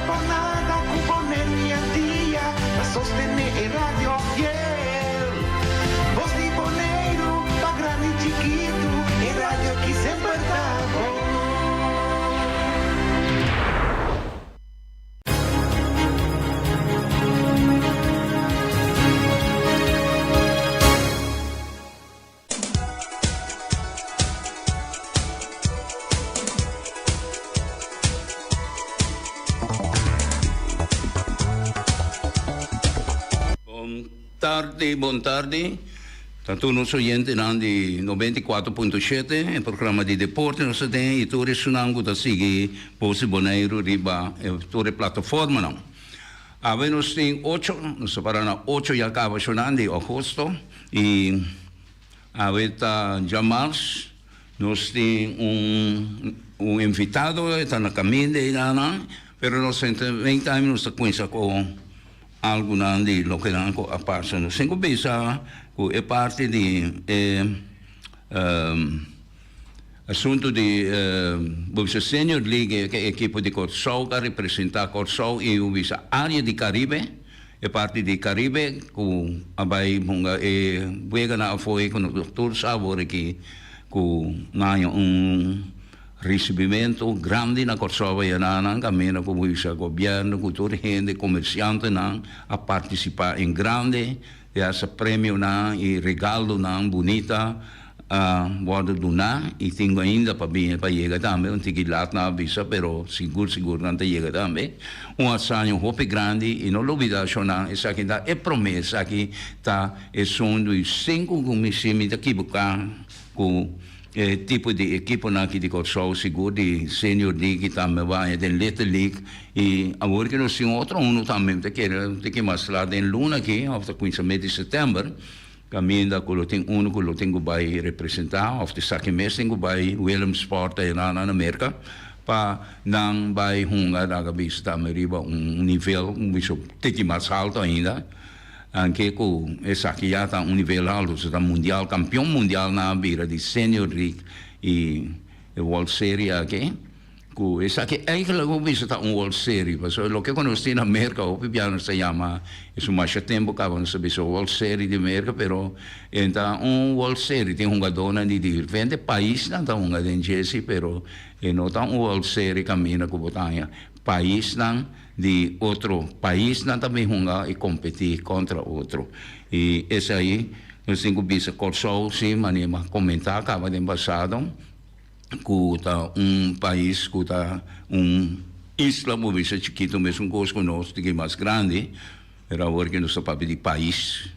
panada con poner mi día para sostener el radio fiel. Voz de Bonaire, pa grande y chiquito, el radio que siempre está bon. Buon tardi. Tanto nostro oyente di 94.7, il programma di deporte, nostro den, e tutti sunango da sigi, Voz Bonaire, riba, e tutte piattaforme. Avendo nostri 8, nostro parana 8 ya acaba sonando di agosto, e avete già mars, nostri un invitato, sta na cammina di nana, però nostro 20 anni nostra coinsa con alguna di lo che anche apparsono. Sengo bisa è parte di assunto di Senior League che equipo di Corsau che rappresenta Corsau e bisa area di Caribe è parte di Caribe con abai munga e vegana a foi con il dottor Savore che con un ricevimento grande na Korsava e na cammina com o governo, com toda a gente, comerciante a participar em grande, e esse prêmio e regalo bonita guarda do e tenho ainda para chegar também, não tenho lá na visa, pero seguro não tem chega também. Assanho hope grande e não duvida chona, essa aqui é promessa aqui tá é sonho dos 5 comissões daqui com tipo de equipe aqui de Corsau seguro de Senior League também vai de Little League e agora que nós temos outro também que mais lá em Luna aqui até 15 de setembro caminha com tem que tem vai representar até saque mês tem vai Williams Sport na América para não vai hungar da cabeça também riba nível bicho tem mais alto ainda anche con essa che ha un livello alto, sta mondiale, campione mondiale na bira di Senior League e World Series che con essa che eigenlijk ho visto un World Series, perché lo che conosco in America o piano si chiama su más tempo che avevano saputo World Series di America, però è un World Series di un gadona di differenti paesi, non un gadon Jesse, però è nota un World Series cammina con botaglia país de outro país também e competir contra outro. E esse aí, eu tenho visto Corsau, sim, mas comentar, acaba de passado, que país, que isla, uma vez chiquito mesmo, conosco, que é mais grande, era agora que nós estamos de país.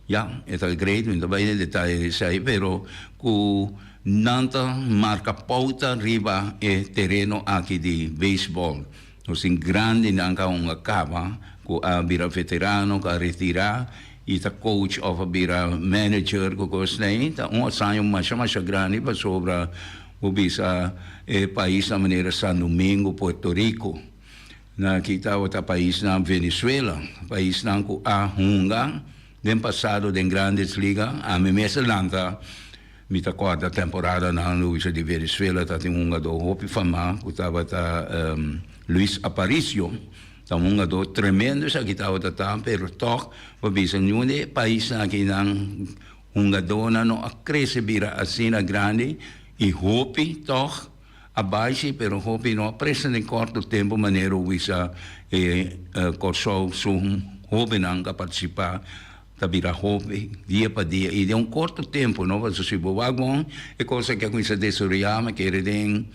Ja, é grande, não vai em detalhe isso aí, pero que nanta marca pauta riba é terreno aqui de beisebol. Nós temos grande nanka acaba com a bira veterano que retirar e a coach ou a bira manager que gosta então assanho mais grande para sobre o bisa país da maneira São Domingo, Porto Rico na kita o país na Venezuela país na com a hunga den passado den grandes liga a memesa lanta mita quarta temporada na Luisa de Venezuela tá tem hunga do hopi fama que estava Luis Aparicio, um jogador tremendo, já que estava tratando, pero toch, o bisa nenhum país aqui não jogador não cresce vira assim na grande e hope toch abaixo, pero hope não presta em curto tempo maneira o bisa Corsau hope não participar da vira hope dia para dia e de curto tempo não vai se boagon é coisa que a coisa de Soriama que ele tem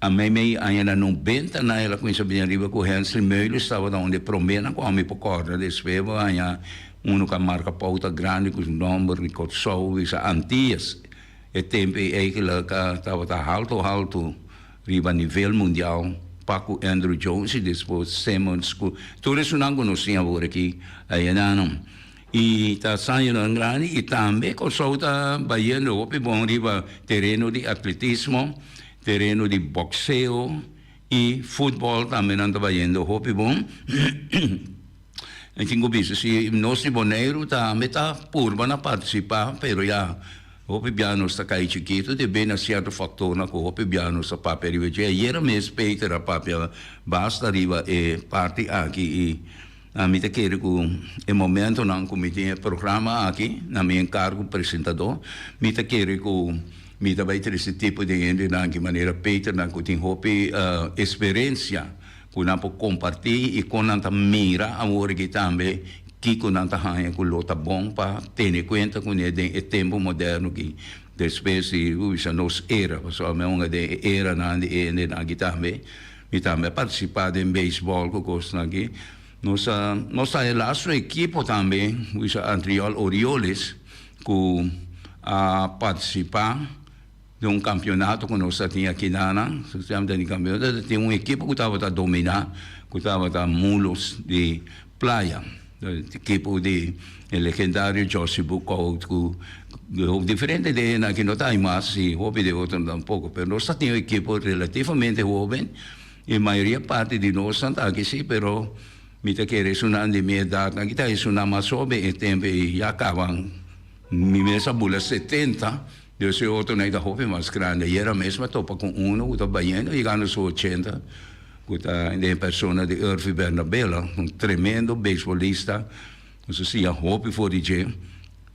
a mim ainda não benta na ela com isso bem arriba com Hensley Meule estava onde promena com a me pocorda desveva ainda que marca pauta grande com o número de Corsau isso Antillas e tempo é que lá estava alto riba nível mundial Paco Andrew Jones e depois Simmons tudo isso não conhecia agora aqui ainda não e está saindo grande e também Corsau está baiano ope bom riba terreno de atletismo terreno di boxeo e futebol também não estava indo hopi bom eu tenho visto se nosso Bonaire também está por para participar pero já Hopi piano sta kai chiquito de bem a certo fator na ko hopi piano sta papia riva je era mes Peter a papia basta riva e parte aqui e a mim te quero com o momento não comitê programa aqui na minha encargo apresentador me te quero com me também ter esse tipo de gente na que maneira Peter na que tem hopi experiência com não por compartilhar e com não mira a hora que também que com não hanya com lota bom para ter conta com o tempo moderno que depois de usa nos era só uma de era na que também me também participar em beisebol com coisa aqui nossa relação equipe também usa Andriol Orioles com a participar de campeonato que nós tinha aqui na sistema de campeonato tem equipe que estava a dominar que estava a mulos de praia equipe de legendário José Bucco diferente de na que não está mais e hobby de outro tampouco mas nós temos uma equipe relativamente jovem e a maioria parte de nós está aqui sim pero me te querer sonar de minha idade aqui está isso na mais jovem e tempo e acabam me mesa bula 70 eu sei outro na da jovem mais grande e era mesmo topa com uno que está e ganha só 80 de persona de Irvi Bernabella, tremendo beisbolista, não sei se é Hopi for DJ,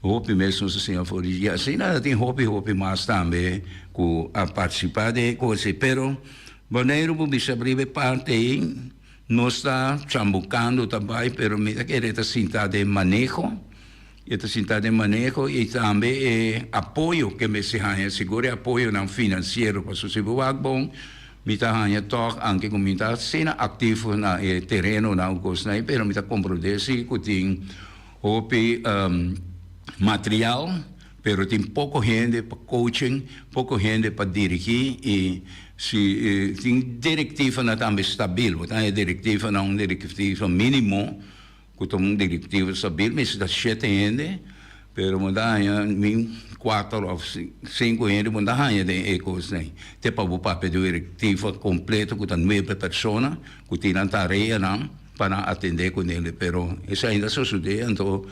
Hopi mesmo se é for DJ, assim nada tem Hopi mais também, com a participar de coisas, pero Bonaire por bisa breve parte aí, não está chambucando também, pero me da querer sentar de manejo, e também apoio que me se ganha, seguro apoio não financeiro, para se for bom mita hanya toch anche com mita sena ativo na terreno na coisa aí pero mita comprometesse com tem hopi material pero tem pouco gente para coaching pouco gente para dirigir e se tem diretiva na também stabil tá diretiva não diretiva mínimo com diretiva stabil mas da 7 gente pero mudanya 4 ou 5 anos mudanya de coisa aí te para o papel diretivo completo com 9 pessoas que tem tarefa não para atender com ele pero isso ainda sucede então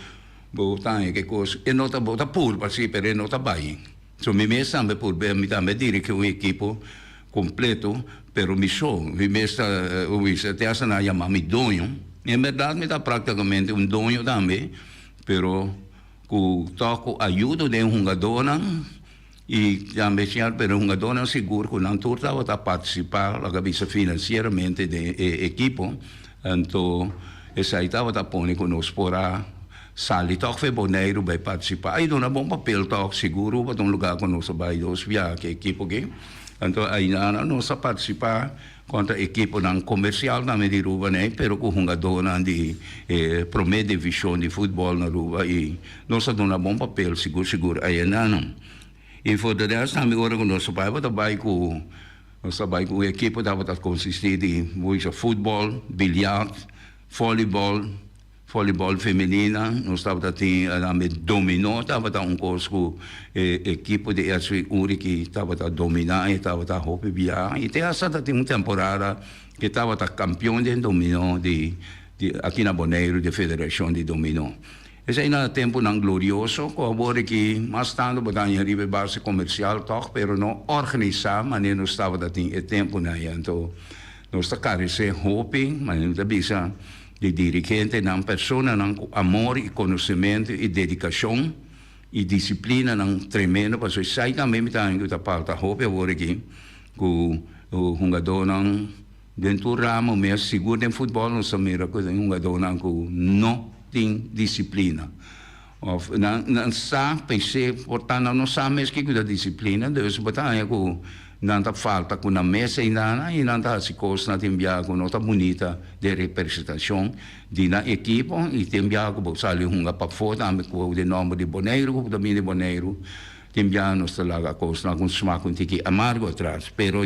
botar que coisa e não tá bota por para si pero não tá bem so me também por bem me também dire que o equipo completo pero me mesta o isso até essa na chama me donho em verdade me dá praticamente donho também pero com toco ajuda de jogador e também pero jogador seguro que não turta a participar la cabeça financeiramente de equipo então essa aí estava a pôr conosco para sair toque foi Bonaire vai participar aí dá bom papel toque seguro para um lugar conosco vai dos via que equipo que então aí nós a participar contra a equipe não comercial na medida né pero com jogador de primeira divisão de futebol na rua e nós dá um bom papel seguro aí não e for the rest também agora com nosso pai vai com a equipe dava a consistir de muito futebol bilhar voleibol feminina nós estava tem dominó estava curso com equipe de esse que estava a dominar e estava a hopi bilhar e tem essa tem uma temporada que estava campeão de dominó de aqui na Bonaire de Federação de Dominó esse aí na tempo não glorioso com agora que mais tanto botar arriba base comercial toch pero não organizar mas não estava tem tempo na então nós está carecer hopi mas não está bisa de dirigente não persona não amor e conhecimento e dedicação e disciplina não tremendo para isso sai também me tá indo da parte hope agora aqui com o jogador não dentro ramo me seguro em futebol não se mira coisa jogador não com não tem disciplina não sabe pensar portanto não sabe mesmo que da disciplina Deus botar com não tá falta com na mesa e não tá se coisa na tembiar com nota bonita de representação de na equipe e tembiar com sali para fora também com o nome de Bonaire com também de Bonaire tembiar nos talaga coisa com smaco um tiki amargo atrás pero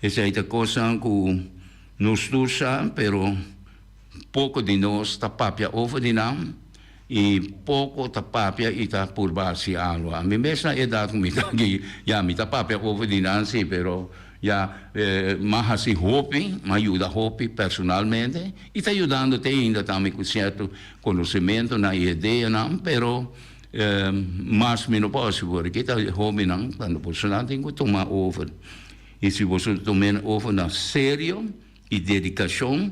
essa é a coisa que nos tusa pero pouco de nós tá papia over de não e pouco tapapia ita por base algo a mim mesma idade me aqui me tapapia over de não sim pero mas se hopi me ajuda hopi personalmente e está ajudando te ainda também com certo conhecimento na ideia não pero mas menos possível que tá hobby não quando personal tem que tomar over e se você tomar over na sério e dedicação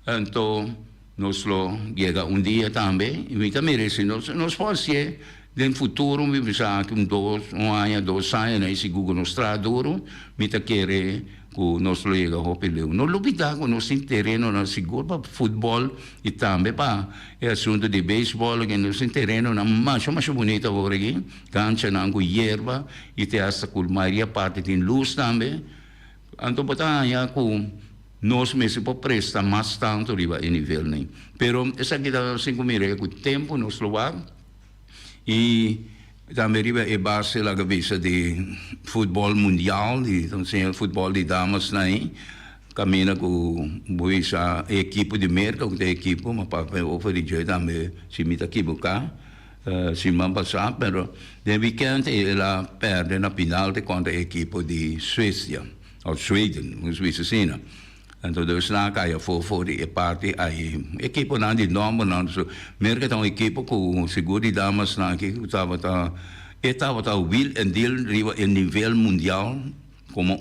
então nós lo chega dia também e também merece nós pode ser no futuro mi bisa que um ano 2 anos né se Google nos traduro mi ta querer que nós lo chega hopi leu não lubida com nós terreno na seguro para futebol e também para é assunto de beisebol que nós terreno na mais bonita agora aqui cancha na com hierba e tem essa com maioria parte tem luz também então botar com nós mesmo para prestar mais tanto riba em nível nem pero essa aqui dá 5 mil com tempo nos lugar e também riba é base lá cabeça de futebol mundial então sem futebol de damas nem caminha com essa equipe de mercado que é equipe mas para oferecer também se me tá equivocar se me passar pero de weekend ela perde na final de contra a equipe de Suécia ou Sweden os vicina então deus na caia for de parte aí equipe não de nome não mercado uma equipe com seguro de damas na que estava will and deal riba em nível mundial como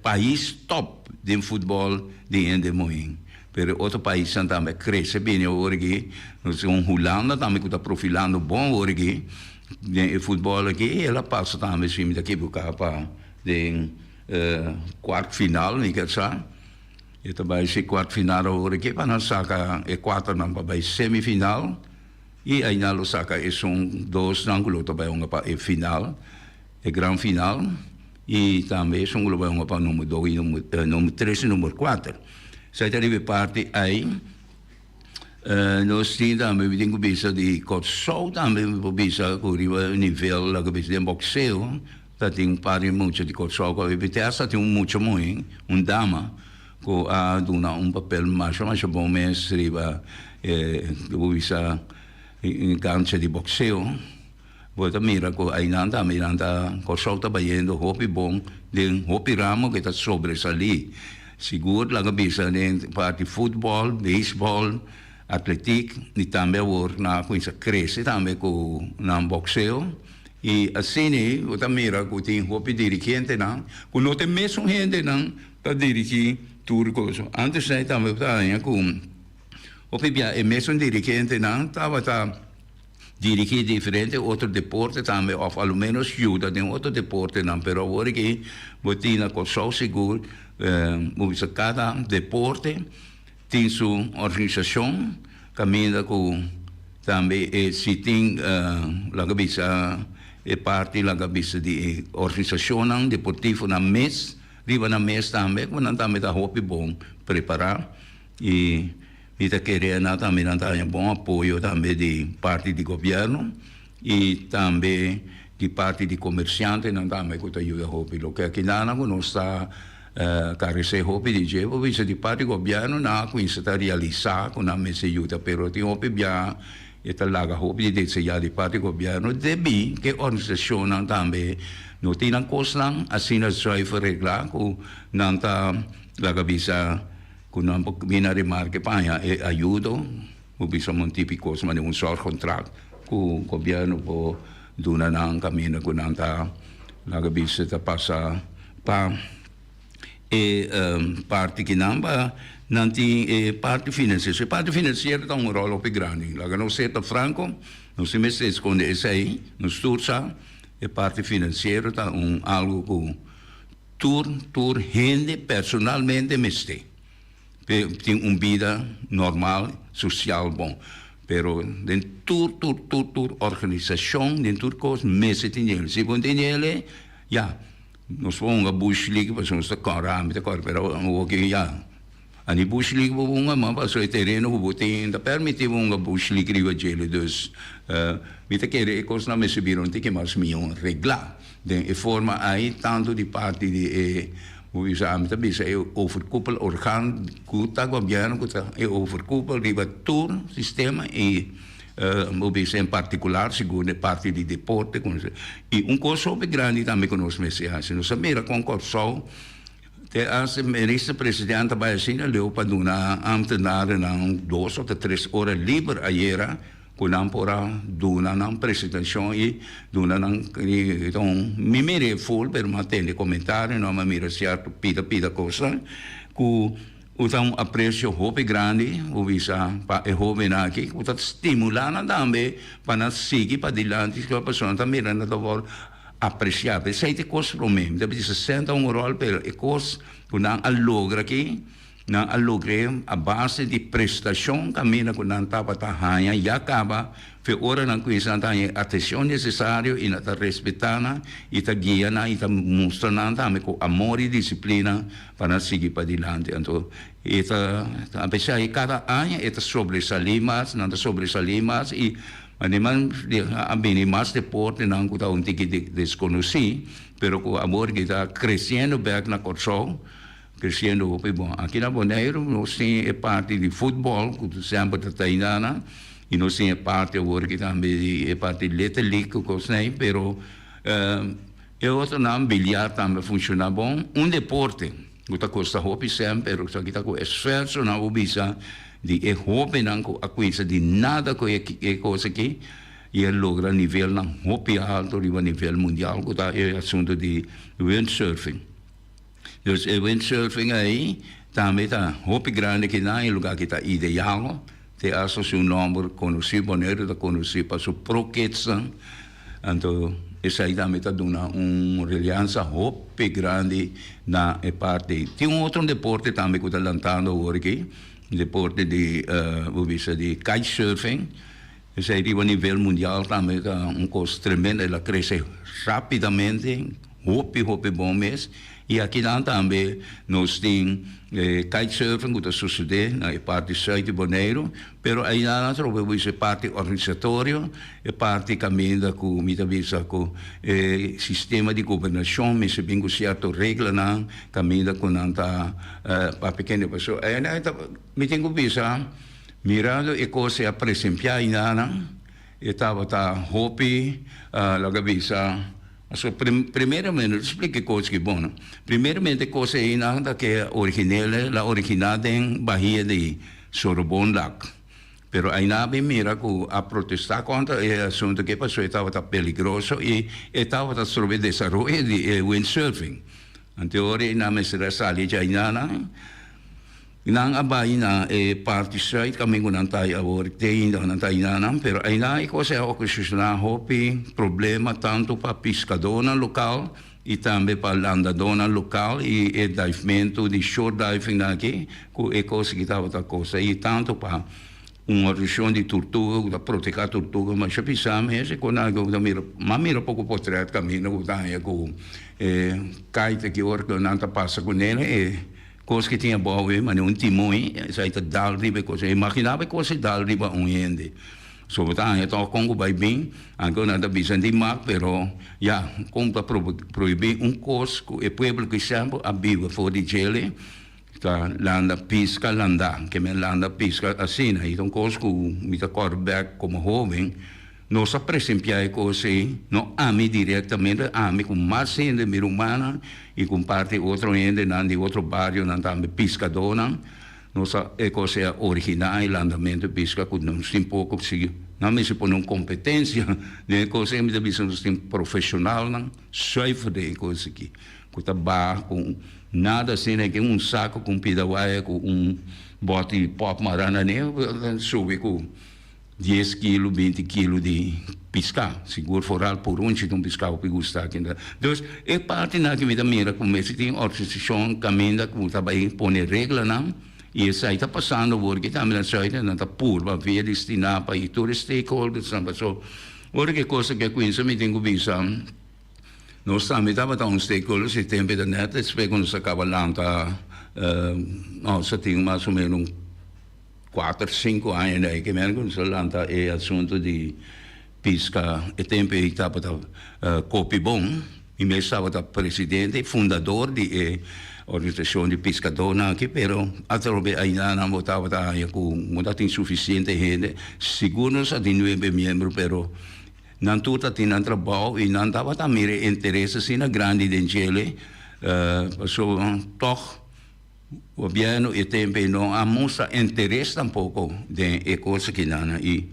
país top de futebol de ende moing pero outro país também cresce bem hoje nós Holanda também que está profilando bom hoje de futebol aqui ela passa também se me daqui para de quarto final nem que sabe e também se quarto final hoje para nós saca quatro não para semifinal e aí na saca são 2 ângulos também para final grande final e também são global para número 2 número 3 e número 4 sai deve parte aí nós temos também tem que pensar de corso também bisa com nível lá que bisa de boxeo tá tem parte muito de corso com essa tem muito dama com a dona papel mais bom mas riba bisa em cancha de boxeo volta mira com aí nanda miranda corso tá baindo hobby bom de hobby ramo que tá sobresalir seguro lá que bisa de parte futebol beisebol atletic e também na coisa cresce também com na boxeo e assim o mira com tem hobby dirigente não com não tem mesmo gente não para dirigir tudo coisa antes aí também tá com o pia é mesmo dirigente não estava dirigir diferente outro deporte também ou pelo menos ajuda em outro deporte não pero agora que botina com só seguro cada deporte tem sua organização caminha com também se tem lá cabeça é parte lá cabeça de organização deportiva na mês riba na mês também quando também tá hobby bom preparar e está querendo também dar bom apoio também de parte do governo e também de parte de comerciante não também que ajuda hobby lo que aqui não nós está carece hobby de jeito visa de parte do governo na com isso está realizar com a mesa ajuda pero tem hobby já está lá hobby de se já de parte do governo deve que organização não também não tem não costa assim as vai regrar com não tá lá cabeça com não bina remarque panha e ajuda o bisa um típico mas um só contrato com o governo por dona não caminha com não tá lá cabeça tá passa pa e parte que não tem parte financeira tem um rolo bem grande lá não sei tá franco não se me esconde isso aí nos tursa e parte financeira tá algo com tur gente personalmente meste tem vida normal social bom pero dentro tur organização dentro coisas meste tem ele se bom tem ele já nós vamos a bush league para nós pero ok já ani bush league vamos mas para o terreno vamos ter permitir vamos a bush league riba gelo dus mita querer coisas não me subiram tem que mais milhão reglar de forma aí tanto de parte de o exame também é overkoepel orgaan que tá governo que tá overkoepel riba todo sistema e em particular segundo parte de deporte e coisa bem grande também que nós mexemos nós mira com corso a ministro-presidente vai assim leu para dar ambtenaren 2 ou 3 horas livre a era kunang pora duna ng presentasyon duna ng itong mimiri full pero matende komentary no mamira siya pida cosa ku utang aprecio hope grande ubisa pa e hope na ki utat stimulana dambe para sigi pa dilante que a pessoa também na davor apreciável sei te cos problem deve se senta rol per e cos kunang allogra ki na alugre a base de prestação caminha com não tava tahanha e acaba fe ora não conhece tahanha atenção necessário e na respeitana e ta guia na e ta mostra na também com amor e disciplina para seguir para diante então eta apesar de cada ano eta sobresalir mais não sobresalir mais e animan a bem mais deporte não que tá um tique desconhecido pero com amor que está crescendo back na corção crescendo bom aqui na Bonaire nós tem parte de futebol que sempre está ainda e nós tem parte agora que também é parte de Little League que sei pero é outro nome bilhar também funciona bom deporte que está custa hope sempre pero que está com esforço na obisa de hope não com a coisa de nada com é coisa aqui e ele logra nível não hope alto nível mundial que está é assunto de windsurfing. Dus windsurfing aí também está hope grande que não é lugar que está ideal tem assim seu nome conhecido Bonaire está conhecido para sua proquetsa então esse aí também está dando relevância hope grande na parte tem outro deporte também que está lançando agora aqui deporte de de kitesurfing esse aí a nível mundial também está coisa tremenda ela cresce rapidamente hope bom mesmo e aqui também nós temos kitesurfing que está sucedendo na parte sul de Bonaire, pero aí nós temos a parte organizatória, a parte caminha com com sistema de governação, mas se bem com certa regra na caminha com nanta para pequena pessoa. Aí nós me tenho visto mirando e coisa a presentear ainda, estava hope logo visa. So, primeiramente, explique coisa que bom. Primeiramente, coisa ainda que é original em Bahia de Sorobonlac. Pero ainda bem mira que a protestar contra o assunto que passou estava peligroso e estava sobre o desenvolvimento de windsurfing. Então, ainda me será sali de ainda nang abay na party site kami ko nang tayo award day nang tayo na pero ay na iko sa okusuna hopi problema tanto pa pescador local e também para landador local e divimento de shore diving na aqui ko eko se kitava ta coisa e tanto pa uma região de tortuga da proteger tortuga mas já pensamos esse quando eu mira pouco portrait caminho o daí com kite que orca não tá passa com ele coisa que tinha boa, mas não timão, isso aí tá dal riba coisa, imaginava coisa dal riba ende. Sobretudo, então Congo vai bem, agora nada bisa de mar, pero já Congo proibir coisa que o povo que sempre abiva fora de gele, tá landa pisca landa, que me landa pisca assim, então coisa que me tá quarterback como jovem nós apresentamos coisa não ame diretamente ame com mais gente humana e com parte outro gente de outro bairro não também pescador nossa é coisa original e andamento pesca que não tem pouco não me se põe uma competência de coisa me deve ser um profissional não só de coisa aqui com tabaco com nada assim que saco com pidawaia com bote pop marana nem sube com 10 quilos, 20 quilos de pescar. Seguro foral por onde não pescar o que gostar. Então, é parte na que me dá mira como se tem organização caminha que também põe regra não e isso aí está passando porque também na saída não está pura via destinada para ir todos os stakeholders não passou. Outra que coisa que conheço me tenho visto nós também estava um stakeholder se tempo da net espero quando se acaba lá nós tem mais ou menos 4, 5 anos aí que mesmo quando se lança é assunto de pesca e tempo que estava Copibon e mesmo estava presidente fundador de organização de pescador aqui pero através ainda não votava com não tem suficiente gente seguro só tem 9 membros pero não tudo tem trabalho e não estava também interesse assim na grande dengele so toch o governo e tempo não há muito interesse tampouco de coisa que não e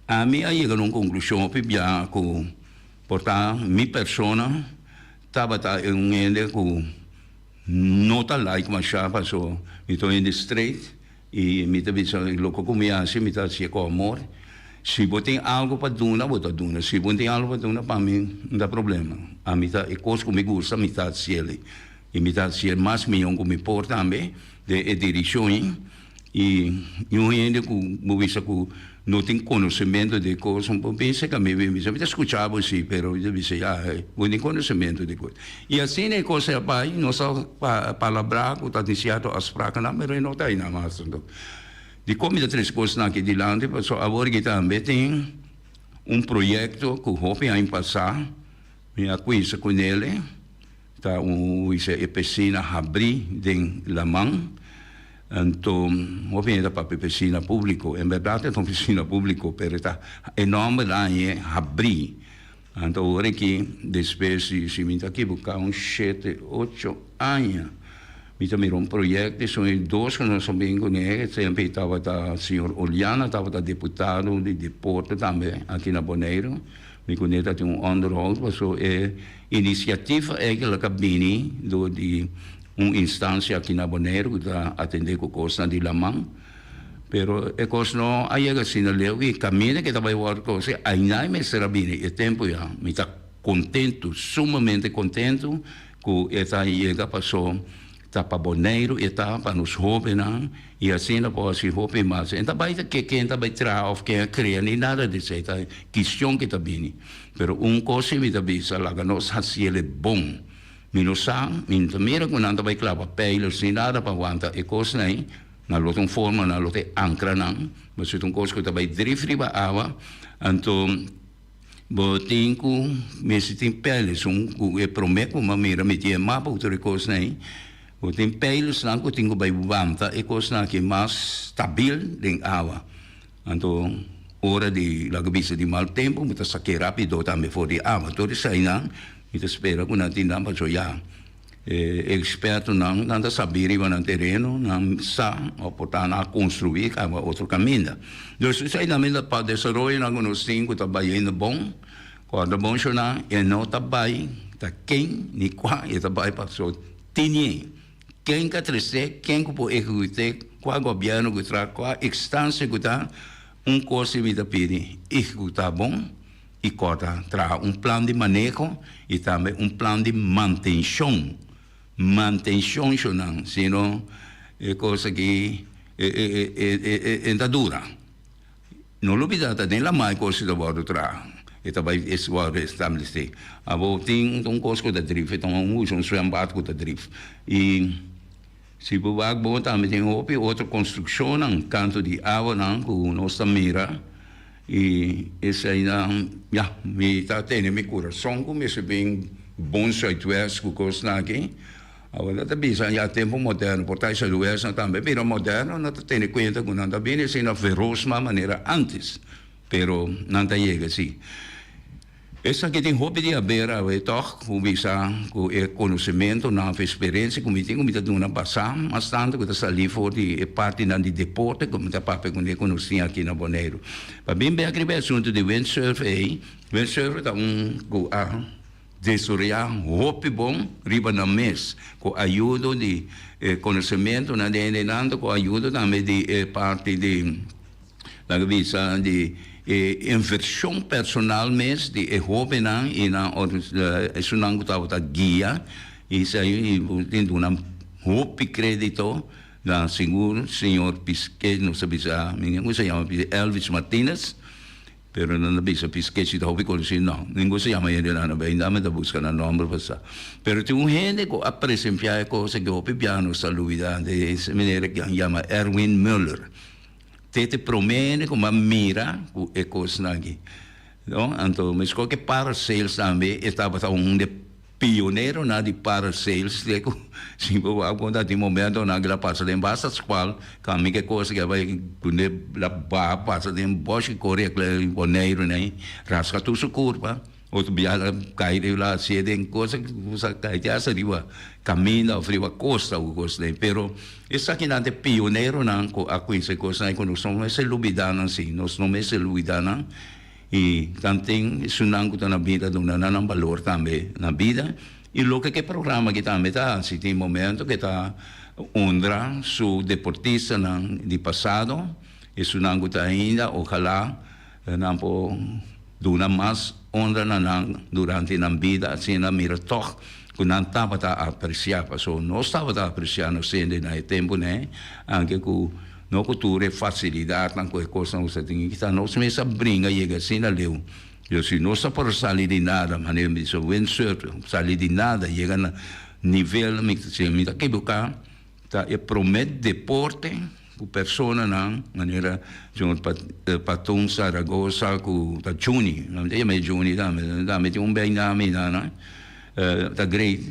a mim aí chega numa conclusão pibia que portar minha persona estava um ende que não tá like mas já passou estou in the street e me também só louco como assim me tá se com amor se você tem algo para duna bota duna se você tem algo para duna para mim não dá problema a mim tá e coisa que me gusta me tá se ele e me tá se mais milhão que me importa também de direção e eu ainda que vou ver que não tem conhecimento de coisas um pouco pensa que me escutava sim pero eu disse não tem conhecimento de coisas e assim é coisa pai não só palavra que está dizendo as pragas não mas não está ainda mais de como de três coisas aqui de lá então agora que também tem projeto que o Hopi a passar me acquista com ele tá piscina abrir em Lamang então o vinha para piscina público em verdade é uma piscina público pero está enorme lá é abrir então agora que depois se me está aqui buscar 7, 8 anos me também projeto são dois que nós sabemos com ele sempre estava o senhor Oliana estava deputado de deporte também aqui na Bonaire me conhece tem underhold mas iniciativa é que ela cabine de instância aqui na Bonaire que está atendendo com coisa de Lamang pero é coisa não aí é assim leu e caminha que estava a coisa ainda me será bem é tempo já me está contento sumamente contento que essa chega passou está para Bonaire e está para nos jovens e assim não pode se jovem mais então vai que quem está vai tirar ou quem cria nem nada disso é questão que está bem pero coisa me está bem lá que nós fazemos bom minusang mintamira kung nanta bay klapa payler sinada pa wanta ekos na na lotong forma na lote ankra nang masutong kos ko tabay drift riba awa anto boting ko mesiting peles ku promet ko mamira metia mapa utri kos na boting peles nang ko tingo bay wanta ekos na ki mas stabil ding awa anto ora di lagabisa di mal tempo muta sakir rapido tambe for di awa to di sainang ito espera ko natin dapat so experto não nada saber iba no terreno não sa o portar na construir cada outro caminho então isso aí também para desenvolver na conhecimento que trabalha no bom quando bom chona e não trabalha tá quem nem qual e trabalha para só tinha quem que trece quem que pode executar qual governo que traz qual instância que tá coisa me da pede executar bom e corta traz plano de manejo e também plano de manutenção não senão é coisa que é dura não lubida nem lá mais coisa do bordo tra e também esse bordo estabelecer a tem coisa que da drift então usa swembad que da drift e se buwag bom também tem outra construção não canto de água não com nossa mira e esse aí não me tá tendo meu coração como esse bem bom southwest que coisa aqui agora também já tempo moderno portar esse southwest também bem moderno não tem conta com nada bem assim na feroz maneira antes pero não tá chega assim essa que tem hobby de haver toch com visa com conhecimento na experiência como tem como tá na passar mas tanto que tá ali for de parte na de deporte como tá para com conhecer aqui na Bonaire para bem bem aquele assunto de windsurf tá desoriar hobby bom riba na mês com ajuda de conhecimento na de com ajuda também de parte de na visa de inversão personal mesmo de jovem e na isso não gostava guia isso aí tem uma hobby crédito da seguro senhor Pisquet não sabe se ninguém se chama Elvis Martinez pero não sabe se Pisquet se hobby conhecido não ninguém se chama ele não bem ainda me dá buscar na nome para pero tem gente que aprecia coisa que o piano saluda de essa maneira que chama Erwin Müller te promete como a mira é coisa aqui não então mas qualquer para sales também estava de pioneiro na de para sales se vou quando tem momento na que passa de basta qual caminho que coisa que vai poder lá passa de bosque correr boneiro né rasca tudo curva Outro biala cai lá cedo em coisa cai já se riva caminha ou riva costa o costa pero essa aqui não é pioneiro não a coisa coisa não nós não se lubidana assim nós não se lubidana e também isso não está na vida do não valor também na vida e lo que programa que também tá se tem momento que tá honra su deportista não de passado isso não está ainda ojalá não po duna mais honra durante a vida, assim, na mira toch, que não estava a apreciar, so não estava a apreciar no sendo na tempo, né, anche com não cultura facilidade, não coisa coisa não se tem que estar, não se mesmo brinca chega assim na leu, eu se não está por sair de nada, mas eu me sou windsurf, sair de nada, chega na nível, me tá que buscar, tá e promete deporte ku persona ng manera yung patong Saragossa ku ta Juni namde may Juni dami yung bay namin na ta great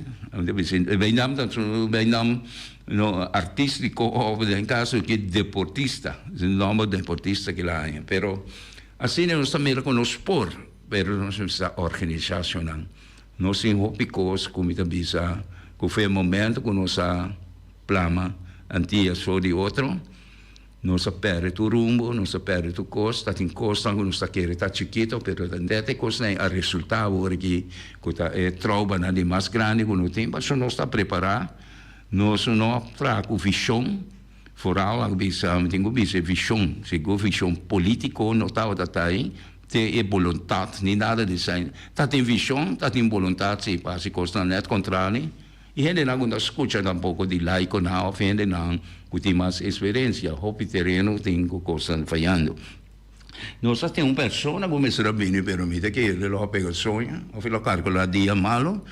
bay nam no artistico o in caso che deportista il nome deportista che la pero así no sta mira con lo sport pero no sta organizzazione no sin hopicos come ta bisa ku fe momento ku no sa plama antia so di otro non sapere tu rumbo, non sapere tu costa, in costa non sta che sta chiquito, però andate cosa a risultato perché questa è trova di más grande con il tempo, se non sta preparato, non sono tra cu vision, vooral ang bisa, tengo bisa vision, se go vision politico non stava da tai, te è volontà, ni nada di sai, tat in vision, tat in volontà, si passi costa net contrari. E gente não quando escuta um pouco de laico não, gente não tem mais experiência, hopi terreno tem coisa falhando. Nós temos uma pessoa como será bem permite que ele lo pega sonha, ou filo calcula dia malo,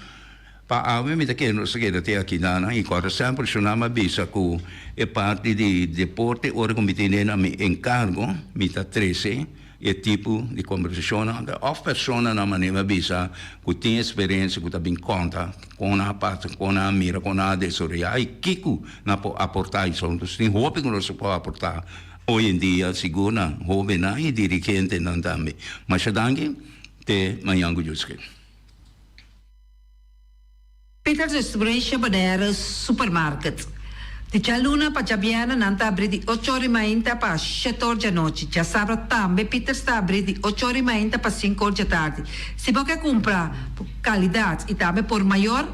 para a mim que nós que até aqui na e quando sempre chamamos bisa que é parte de deporte, ora como tem na encargo, mita 13 e tipo di conversazione of persona na maneira bisa que tem experiência que tá bem conta com a parte com a mira com a desoria e kiko na po aportar isso então tem hope que nós pode aportar hoje em dia segura jovem e dirigente não também mas danke te manhã gujusque Peter Distribution Bonaire Supermarket di Gialluna pa Giabiana nanta abri di 8h30 pa 7h notte. Già sabato tambe Peter sta abri di 8h30 pa 5h tardi. Se vuoi compra qualità e tambe por maior,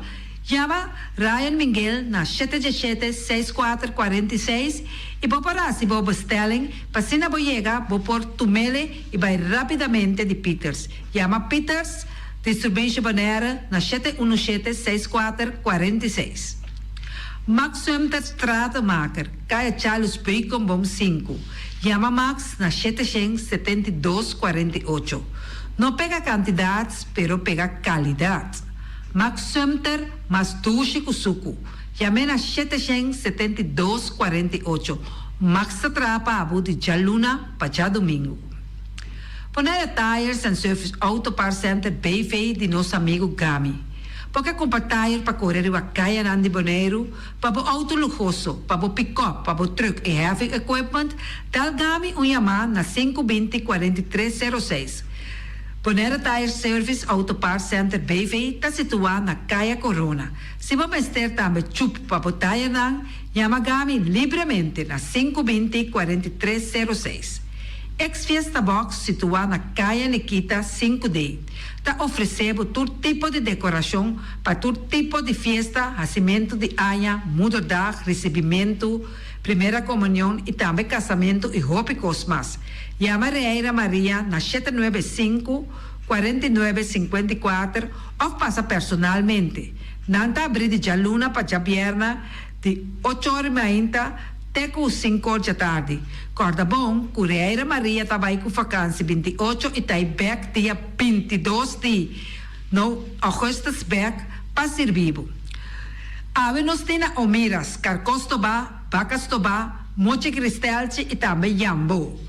chiama Ryan Miguel na 717-6446 e può parare se vuoi bestelling, pa se na boiega, può por tumele e vai rapidamente di Peters. Chiama Peters Distribution Bonaire na 717-6446. Max Sumter Stratenmaker, Kaya Charles Bacon Bom 5. Llama Max na 772-48. No pega cantidades, pero pega calidad. Max Sumter, mas tushi kusuku. Llame na 772-48. Max Trapa Abu de Jaluna, Pacha Domingo. Ponere Tires and Service Auto Part Center BV de nosso amigo Gami. Porque comprar tire para correr a caia nandi boneiro, para o auto luxuoso, para o pick-up, para o truck e heavy equipment, tal Gami Yamaha na 520-4306. Bonera Tire Service Auto Part Center BV está situado na Caia Corona. Se você ter também chup para o tire nang, llama Gami livremente na 520-4306. Ex-Fiesta Box, situada na Caia Nikita 5D, está oferecendo todo tipo de decoração para todo tipo de festa, nascimento de anha, mudança, recebimento, primeira comunhão e também casamento e hobby cosmas. Llama Reira Maria na 795-4954 ou passa personalmente. Nanta abrir de Jaluna para Jabierna de 8h30 até com 5h da tarde. Corda bom, Reira Maria trabalha com vacância 28 e está back dia 22 de no Augustus back para ser vivo. Ave nos tem na Omiras, Carcostoba, Bacastoba, Moche Cristalci e também Jambo.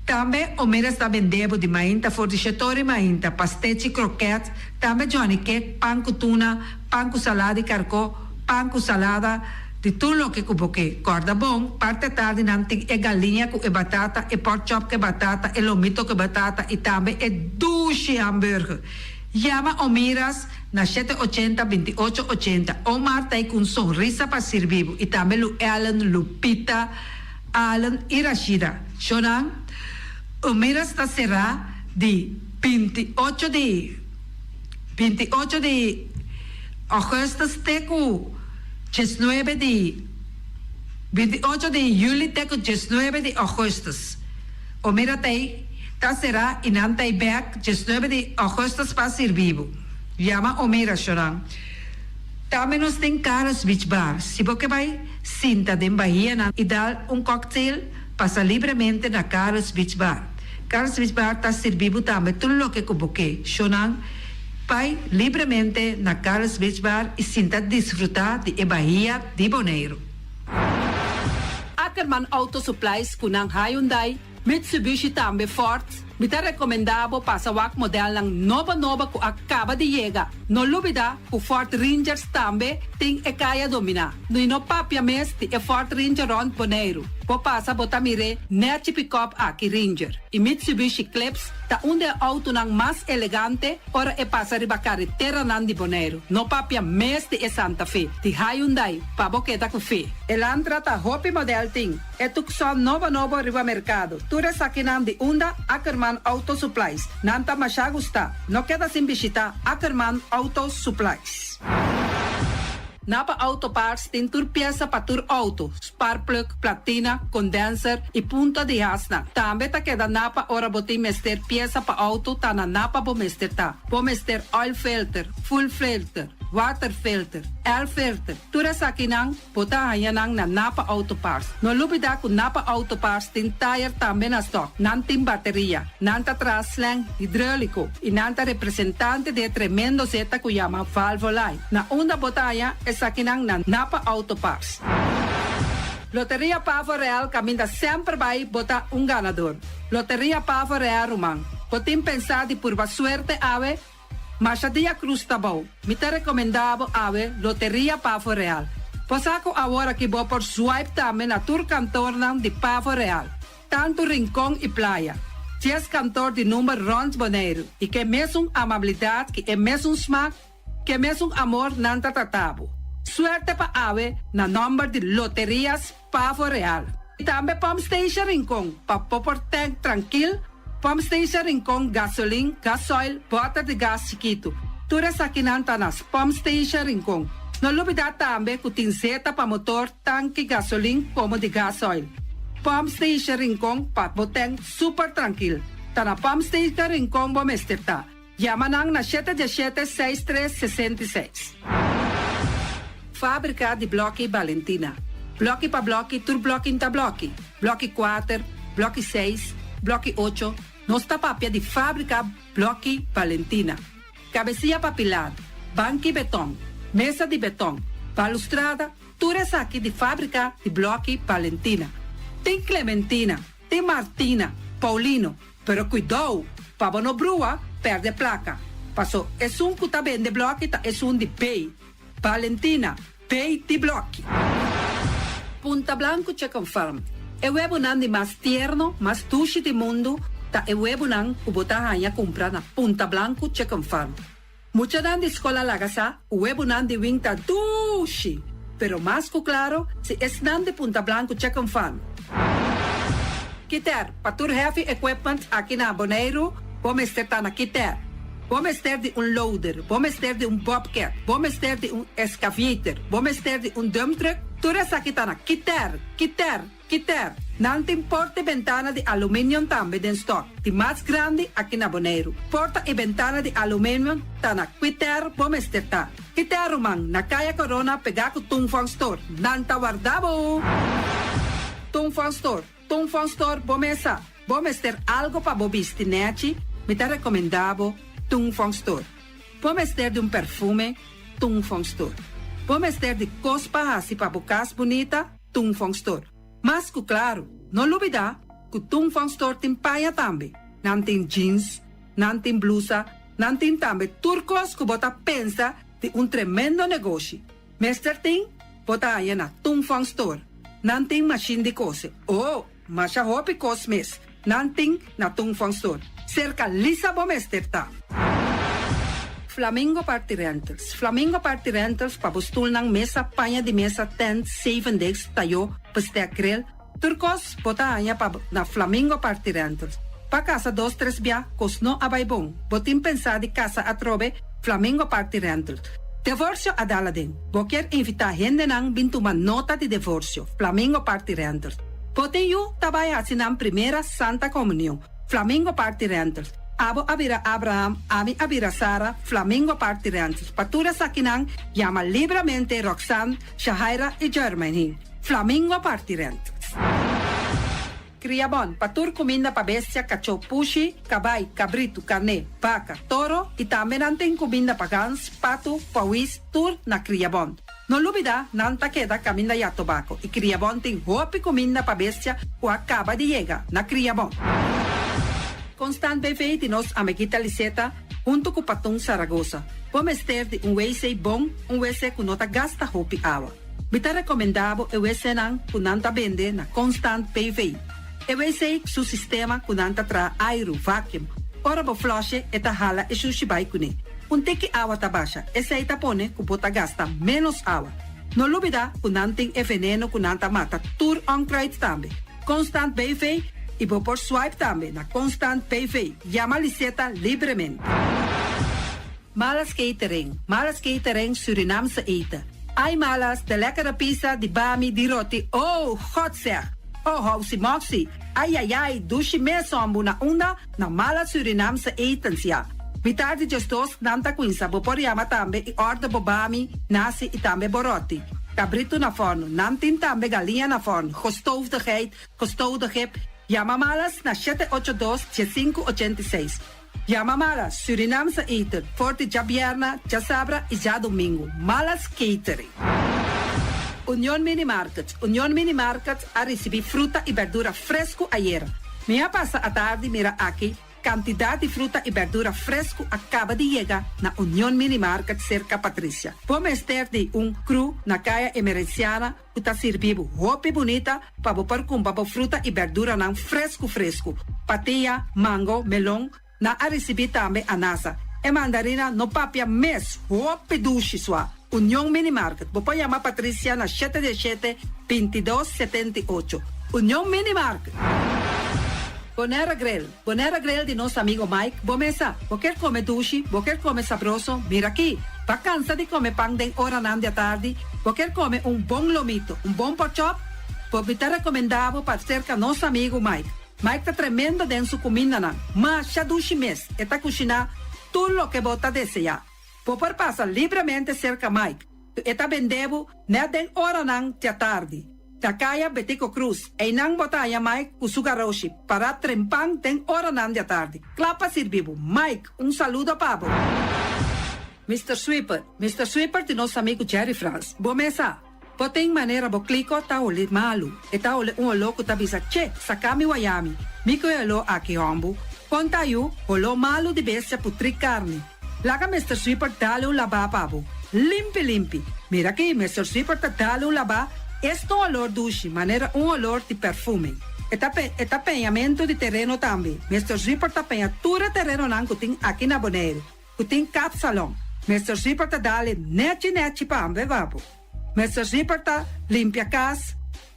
Também Omiras está vendendo de mainta, fordichetori mainta, pastete croquete, também Johnny Cake, pão com tuna, pão com salada e carcó, pão com salada, di tullo che kuboke corda bon parte tardi nanti e galinha e batata e pork chop che batata e lomito che batata e tambe e dushi hamburger. Llama o miras na 780-2880 o Marta con sonrisa para servir e também lu Ellen, Lupita, Alan e Rashida. Shonan, o miras ta será de 28 de agosto teco 19 de 28 de julho teco 19 de agosto. O mira tei ta será inanta e back 19 de agosto para servir. Llama o mira Shonan. Também nós tem Carlos Beach Bar. Se você vai sinta de Bahia e dar cocktail, passa livremente na Carlos Beach Bar. Carlos Beach Bar está servindo também tudo o que você Shonan, vai livremente na Carlos Beach Bar e sinta desfrutar de Bahia de Bonaire. Ackerman Auto Supplies kunang Hyundai, Mitsubishi também Ford. Mita recomendado para o modelo ng nova que acaba de chegar. No lubida, o Ford Rangers também tem e kaya domina. No inopapia mes de Ford Ranger on Bonaire. Po passa botamire net pick-up aqui Ranger. E Mitsubishi Eclipse ta auto ng mas elegante ora e passa riba carretera nan di Bonaire. No papia mes de Santa Fe. Di Hyundai pa boqueta com fe. Elantra ta hopi model ting. E tukson nova riba mercado. Tura sakinan di unda Ackerman Auto Supplies. Nanta masyagusta. No queda sin visita Ackerman Auto Supplies. Napa Auto Parts tem tur pieza para tur auto, spark plug, platina, condenser e punta de hasna. Também ta queda Napa ora botim mester pieza para auto ta na Napa bo mester ta. Bo mester oil filter, full filter, water filter, air filter. Tura sa kinang bota hayanang na Napa Auto Parts. No lubida ku Napa Auto Parts tin tire também na stock. Nantin bateria, nanta traslang hidráulico e nanta representante de tremendo zeta ku llama Valvoline. Na unda botaya sa kinang na Napa Auto Parts. Loteria Pavo Real caminha sempre vai botar ganador. Loteria Pavo Real Rumang. Potim pensar de purva suerte ave, mas a dia cruz tá bom. Me tá recomendado ave Loteria Pavo Real. Posaco agora que vou por swipe também na tour cantor de Pavo Real. Tanto rincão e praia. 10 cantor de número Rons Bonaire. E que mesmo amabilidade, que é mesmo smack, que mesmo amor nanta tratabo. Suerte pa ave na number de Loterias Pavo Real. E também Pump Station Rincon, pa popor tank tranquil, Pump Station Rincon gasolina, gasoil, bota de gas chiquito. Tura sa kinanta nas Pump Station Rincon. No lubida também que tem zeta pa motor, tanque gasolina como de gasoil. Pump Station Rincon pa boteng super tranquil. Ta na Pump Station Rincon bo mesterta. Yamanang na 717-6366. Fábrica de Blochi Valentina. Blochi pa blochi, tur blochi inta blochi. Blochi 4, blochi 6, blochi 8. Nosta papia de fábrica Blochi Valentina. Cabecilla papilar, banqui betão, mesa de betão, balustrada, tudo isso aqui de fábrica de Blochi Valentina. Tem Clementina, tem Martina, Paulino, pero cuidado, para não brua, perde placa. Passou, é que tá bem de Blochi, é de pay. Valentina, pay de Blochi. Punta Blanco Chicken Farm. É o webunan de mais tierno, mais tushi do mundo, ta é o webunan que botar a comprar na Punta Blanco Chicken Farm. Mucha dan de escola lagasa, o webunan de wing ta tushi. Pero mais que claro, se es nan de Punta Blanco Chicken Farm. Kiter, patur heavy equipment aqui na Bonaire, vamos ter na Kiter. Vamos ter de loader, vamos ter de bobcat, vamos ter de excavator, vamos ter de dump truck. Tudo isso aqui está na Kiter. Não tem porta e ventana de alumínio também em stock. De mais grande aqui na Bonaire. Porta e ventana de alumínio está na Kiter, vamos ter tá. Kiter, Romang, na Kaya Corona, pegar com Tungfang Store. Não tá guardado. Tungfang Store, vamos ter algo para bobistinete. Me está recomendado Tungfang Store. Vamos ter de perfume, Tungfang Store. Vamos ter de cospa assim para bocas bonita, Tungfang Store. Mas que claro, não duvida que Tungfang Store tem paia também. Não tem jeans, não tem blusa, não tem também turcos que bota pensa de tremendo negócio. Mester tem bota aya na Tungfang Store. Nanting machine di kose. Oh, masya hopi kosmes. Nanting na Tungfang Store. Cerca Lisa Bomester ta. Flamingo Party Rentals. Flamingo Party Rentals pabustul ng mesa, panya di mesa, tent, 7 days, tayo, pastea grill. Turcos, bota aya pa na Flamingo Party Rentals. Pa casa 2-3 bia, kos no abaybong. Botin pensa di casa atrobe, Flamingo Party Rentals. Divorcio adala din. Boker invita hende nang bintuman nota di divorcio, Flamingo Party Rentals. Botin yu tabaya sinang primera Santa Comunión, Flamingo Party Rentals. Abo abira Abraham, ami abira Sara, Flamingo Party Rentals. Patura sa kinang, llama libremente Roxanne, Shahaira y Germany. Flamingo Party Rentals. Criabon, patur comida pa bestia, cacho pushi, cabay, cabrito, carne, vaca, toro, y también anten comida pa gans, pato, pawis, tur na Criabon. No lubida, nanta queda camina ya tobacco, y Criabon ting hopi comida pa bestia, o acaba de llega na Criabon. Constant BV de nos amiguita Liseta, junto com Patung Zaragoza. Pomester de WC bom, WC com nota gasta hopi awa. Bita recomendado o WC nang kunanta bende na Constant BV. WC su sistema kunanta tra aero vacuum. Ora bo flushe eta hala e sushibay kune. Teki awa tabasha, esa ita pone kupota gasta menos awa. No lubida kunanting e veneno kunanta mata tur on crate tambe. Constant BV e vou por swipe também na Constant PV. Llama Liseta livremente. Malas catering Surinamse eten. Ai malas, de lekkere pizza, di bami, di roti. Oh, God zeg. Oh, housie moxie. Ai, dushi mesombu na unda na malas Surinamse etens ja. Vitar di gestos nanta quinsa, bo por llama tambe e orda bo bami, nasi e tambe boroti. Cabrito na forno, nantin tambe galinha na forno. Gestoofde gip. Llama malas na 782-7586. Llama malas, Surinamse eten, forte já bierna, já sabra e já domingo. Malas catering. Union Mini Market a receber fruta e verdura fresco ayer. Minha passa a tarde mira aqui, quantidade de fruta e verdura fresco acaba de chegar na Union Mini Market cerca Patrícia. Vamos ter de cru na caia emergenciana, que está servindo roupa bonita para botar com fruta e verdura não fresco. Patia, mango, melão, na a receber também anasa. E mandarina no papia mes, roupa duche sua. Union Mini Market. Vou chamar Patrícia na 717-2278. Union Mini Market. Bonera Grill de nosso amigo Mike. Bomesa, vou quer comer duche, vou quer comer sabroso. Mira aqui, tá cansa de comer pão de hora na tarde, vou quer comer bom lomito, bom pork chop. Vou te recomendar para cerca nosso amigo Mike. Mike tá tremendo dentro sua comida não, mas já duche mês, e tá cozinhando tudo o que bota desejar. Vou passar livremente cerca Mike, e tá vendendo na hora na tarde. Takaya Betico Cruz, e nang botaya Mike Usugaroshi, para trempang ten hora nan de tarde. Clapa sirvivo. Mike, saludo pabo. Mr. Sweeper de nosso amigo Jerry France. Bomesa, poteng maneira bo clico ta ole malu, e ta ole louco ta bisa, che, sakami wayami, miko elo aki hombu, conta yu, olo malu de bestia putri carne. Laga Mr. Sweeper dale laba pabo. Limpi. Mira aqui, Mr. Sweeper ta dale laba. Este olor duche, maneira olor de perfume. Tapeamento de terreno também. Mr. Zipper tapeia tudo terreno não que tem aqui na Bonaire. Que tem cap salão. Mr. Zipper tá dale net pambe vapo. Mr. Zipper tá limpia casa,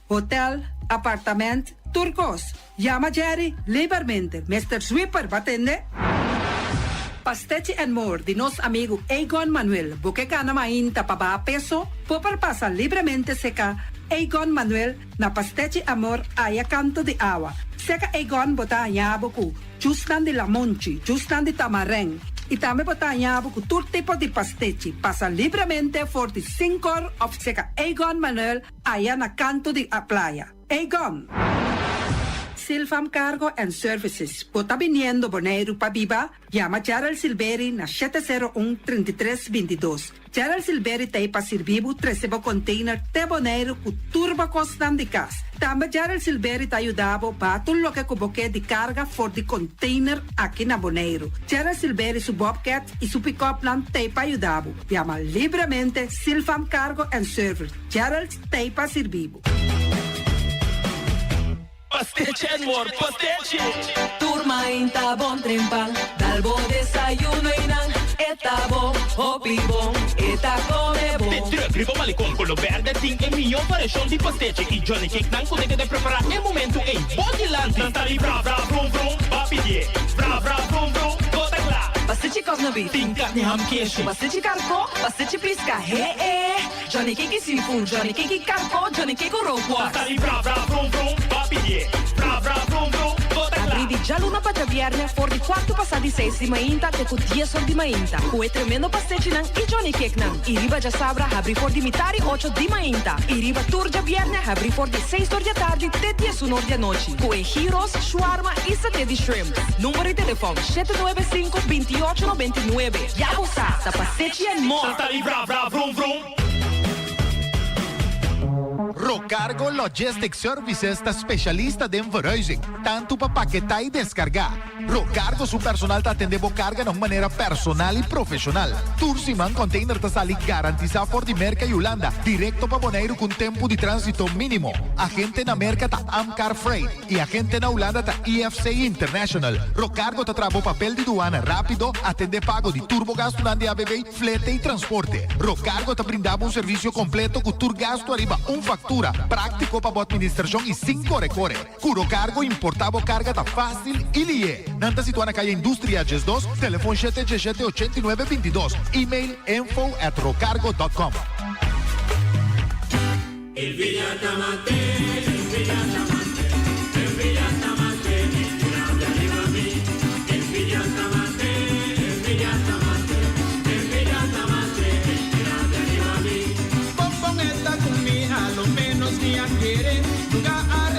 hotel, apartamento, turcos. Llama Jerry livremente. Mr. Zipper, batende? Pastete and More de nosso amigo Egon Manuel. Porque cana mainta para peso, popar passa livremente seca. Egon Manuel na Pastete Amor aya canto de agua. Seca Egon bota yabuku, justan de lamonchi, justan de tamareng. E também bota yabuku todo tipo de pastete. Passa livremente for the 5 horas of seca Egon Manuel aya na canto de a playa. Egon. Silfam Cargo and Services. Pota viniendo Bonaire pa Biba, llama Gerald Silveri na 701-3322. Gerald Silveri tay pa sirvibu 13 container te Bonaire ku turba costam de cas. Tamba Gerald Silveri te ayudabo pa tullo que kuboke di carga for di container aqui na Bonaire. Gerald Silveri su Bobcat e su pick-up plan tay pa ayudabo. Llama libremente Silfam Cargo and Service. Gerald tay pa sirvibu. Pastiche, amor, pastiche. Turma inta bon trempal, dalbo desayuno inan, eta bon, hopi bon, eta come bon. Te trögrivo malicom con lo verde ting e mio variation di pastiche. I Johnny Cake nan kude de preparar e momento e body land. Tantali bra bra brum brum, papi die. Bra bra brum brum, gota gla. Pastiche cosno beef, Ting carne ham keshi. pastiche carco, pastiche pisca, Johnny Cake seafood, Johnny Cake carco, Johnny Cake roquas. Tantali bra bra brum brum, papi die. Bra bra brum brum, gota gla. Abri di già luna pa già viernes, for di quarto passati 6 di mainta, te cu 10 ori di mainta. Cu e tremendo pastiche nan, i Johnny Cake nan. I riba già sabra, abri for di mitari 8 di mainta. I riba tur già viernes, abri for di 6 ori di tardi, te 10 ori di noci. Cu e gyros, shawarma e satè di shrimp. Numero di telefono 795-2899. Ja, sa, da pastiche and more. Tantali bra bra brum brum. Rocargo Logistic Services sta specialista den verhuizing, tanto para paquetar e descargar. Rocargo su personal ta atendebo carga de maneira personal e profissional. Tursiman container ta sali garantiza for di merca e Holanda, directo pa Bonaire con tempo di transito mínimo. Agente na merca ta Amcar Freight e agente na Holanda ta EFC International. Rocargo ta trabo papel di duana rápido, atende pago di turbogas durante ABB, flete e transporte. Rocargo ta brindava un servicio completo con turgasto arriba un factura, práctico para a administração e 5 recore. Curo cargo importavo carga ta fácil e lie. Nanta situa na calle Industria Ges 2, telefone 717-8922, e-mail info@rocargo.com.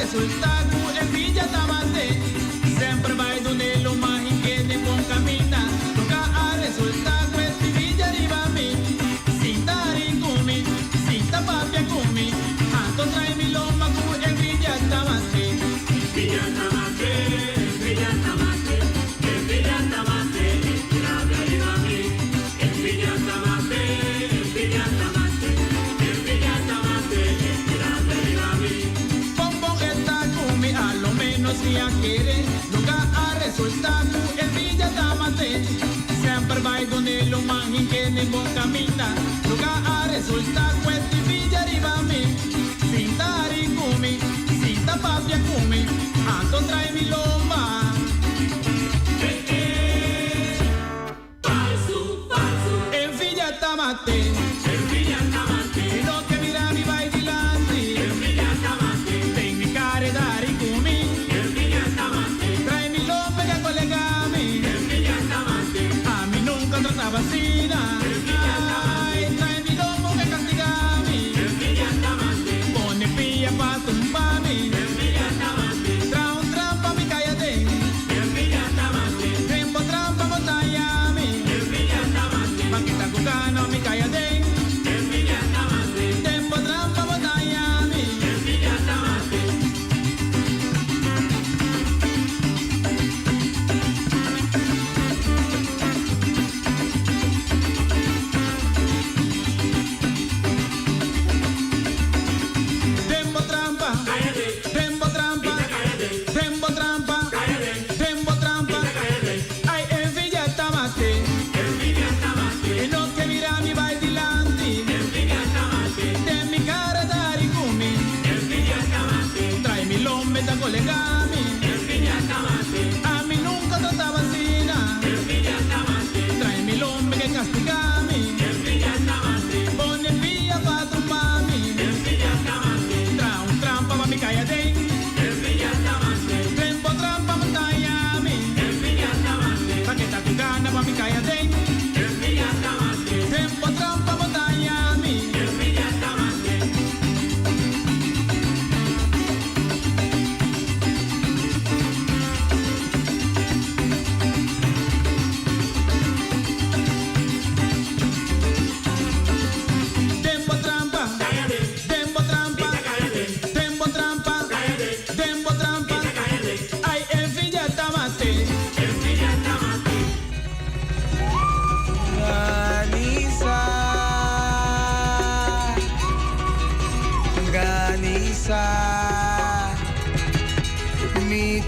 Resultado en Villa Tamate, siempre va donde lo más inquiete con camina, nunca ha resultado en Villa arriba a mí, sin tari kumi, sin tapapia kumi, anto trae mi loma en Villa Tamate. Villa Tamate, Villa Tamate, en Villa Tamate, arriba a mí, en Villa Tamate, en Villa Tamate, en Villa Tamate, arriba a mí. A lo menos si a quiere, nunca ha resultado en Villa Tamate. Siempre va donde lo más inquiete bon camina, nunca ha resultado en Villa arriba a mí. Sin tari kumi, sin tapapia kumi, ando trae mi loma. Falso, falso. En Villa Tamate, en Villa Tamate, lo que mira mi va y dilante. En Villa Tamate, ten mi care dari kumi. En Villa Tamate, trae mi lope que colegami. En Villa Tamate, a mí nunca trataba vacina. En Villa Tamate, trae mi lomo que castigami. En Villa Tamate, pone pilla pa tumbami. En Villa Tamate, trae un trampa mi cállate. En Villa Tamate, tempo trampa motayami. En Villa Tamate, paquita cucano mi cállate.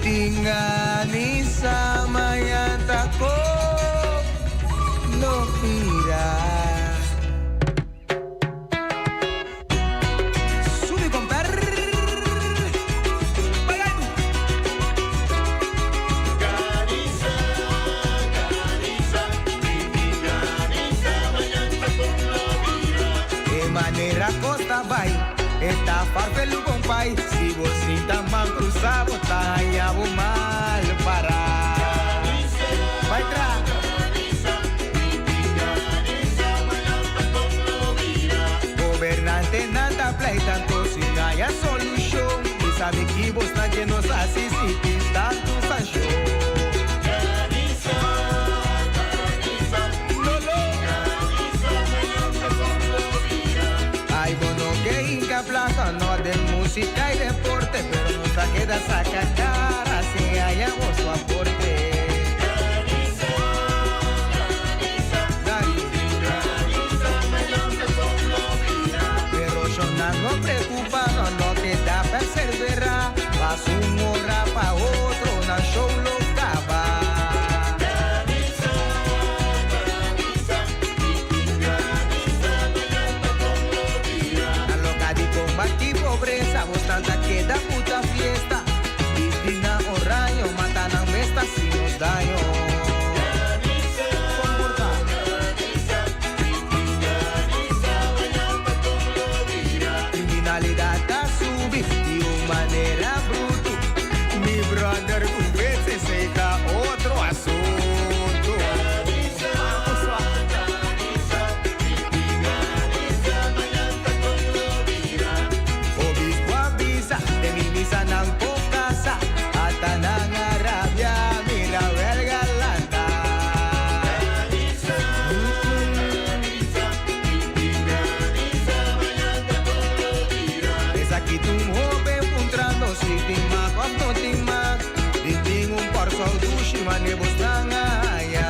Tingani sama yang takut lo kira. Sube compar. De manera costa vai. Está farfelu compai, si vos sinta man cruzado, taña mal para. Vai tra. Gobernante nada play tanto sin haya solución. Y sabe que vos nadie nos asiste, tanto sancho. Hay bono que hinca plaza, no de música y deporte, pero nunca queda saca cara si hayamos su aporte. Pero yo no preocupado, no te da perseverar, vas un hora pa' otro, una show lo acaba. Combati pobreza, vos tanta queda puta fiesta. Distina o rayo, matan a mesta si nos daño. Criminalidad a subir de una manera bruta. Mi brother, un veces se da otro asunto. De mi misa nang po casa at nang Arabia mira verga lanta. Es aquí tu joven puntrando si timak o no timak. Dinding un parso dushi manibos nang aya.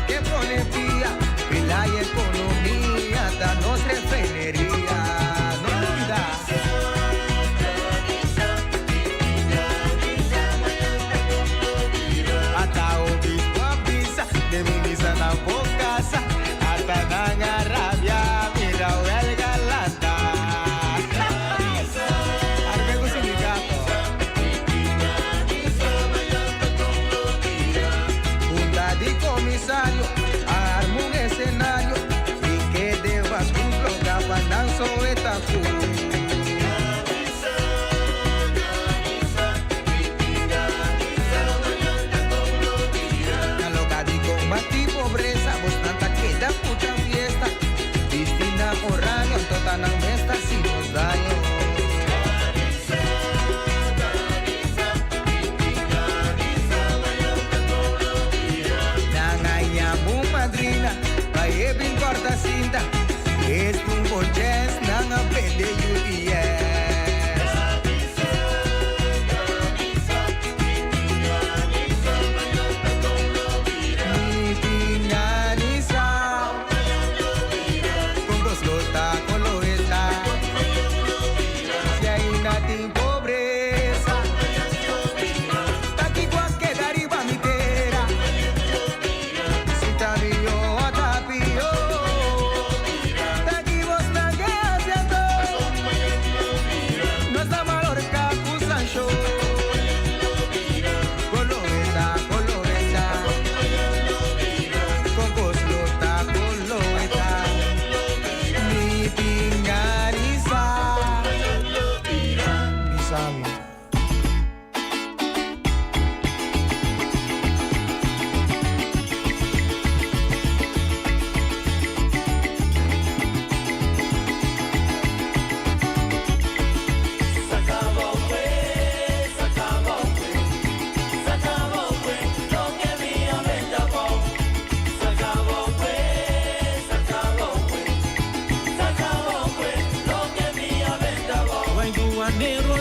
Que prometía que la economía da nos refinería. No olvidas. Hasta obispo avisa de mi misa na casa. Hasta nang Arabia mira el galata. Armego sindicato. Junta di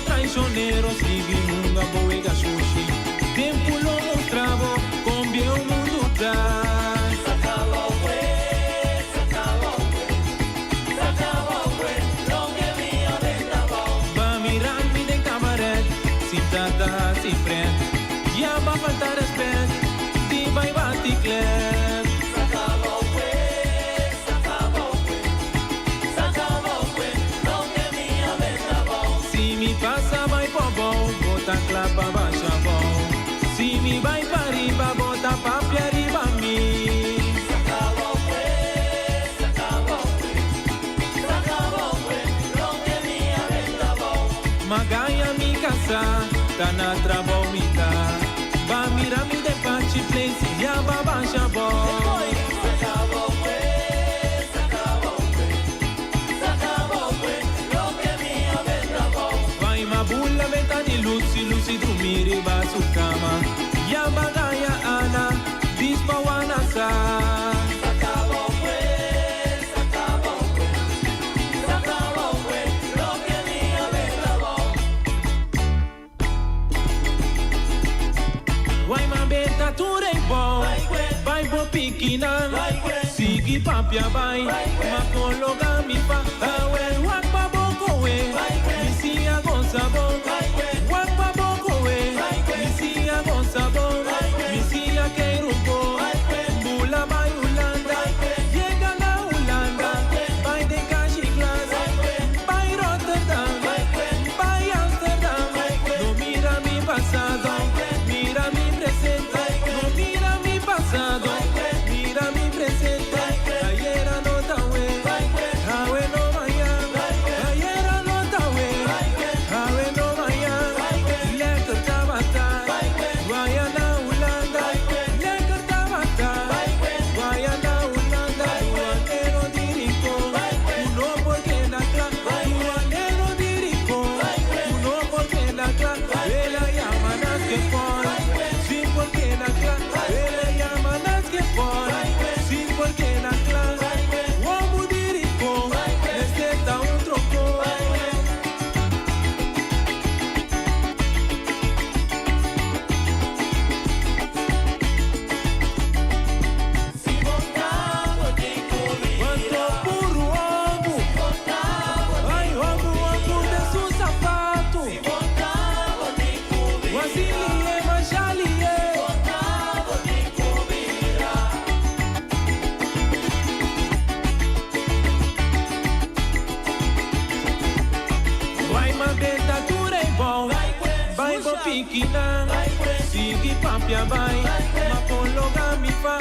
traicionero, sigue nunca boega sushi. Tempo lo mostravo, come o mundo tá. Sintada si frente, ya va a faltar respeto, di vai bati clem. S'acabou que, não que minha venda bom. Si mi passa vai po bom, bota clapa baixa bom. Si mi vai para riba, bota papi arriba mi. S'acabou que, não que minha venda bom. Magaya mi casa, tá na trabomita. Va mira mi de pachi place, ya va baixa bom. S'acabou que, não que minha venda bom. Vai ma bulla ventani luci, luci dormir e va su cama. Ya bagaya ana, dispa wana sa. S'acabou que, não que minha venda bom. Vai ma beta tu rei bom, vai bo piquinan, sigi papia vai, ma cologa mi pa, awe wak pa boko we, mi siya con sabon, wak pa boko we, mi siya con sabon, mi siya que rubo, bula vai Holanda, llega la Holanda, vai de Cashi Glass, vai Rotterdam, vai Amsterdam, no mira mi pasado, mira mi presente, no mira mi pasado, mira mi presente, ayer anota we, awe no maya, ayer anota we, awe no maya, lekker tabata, Guayana Holanda, lekker tabata, Guayana Holanda, duanero dirico, uno porque la clava, duanero dirico, uno porque la clava, vela llamadas que pone, sin porque la clava, vela llamadas que pone, sin porque la clava, uomo dirico, necesita un troco. Quanto puro obo, ai obo de su sapato, Wasilie machalie, vai ma beta tu rei bom, vai bo piquinan, sigi papia vai, ma cologa mi fa,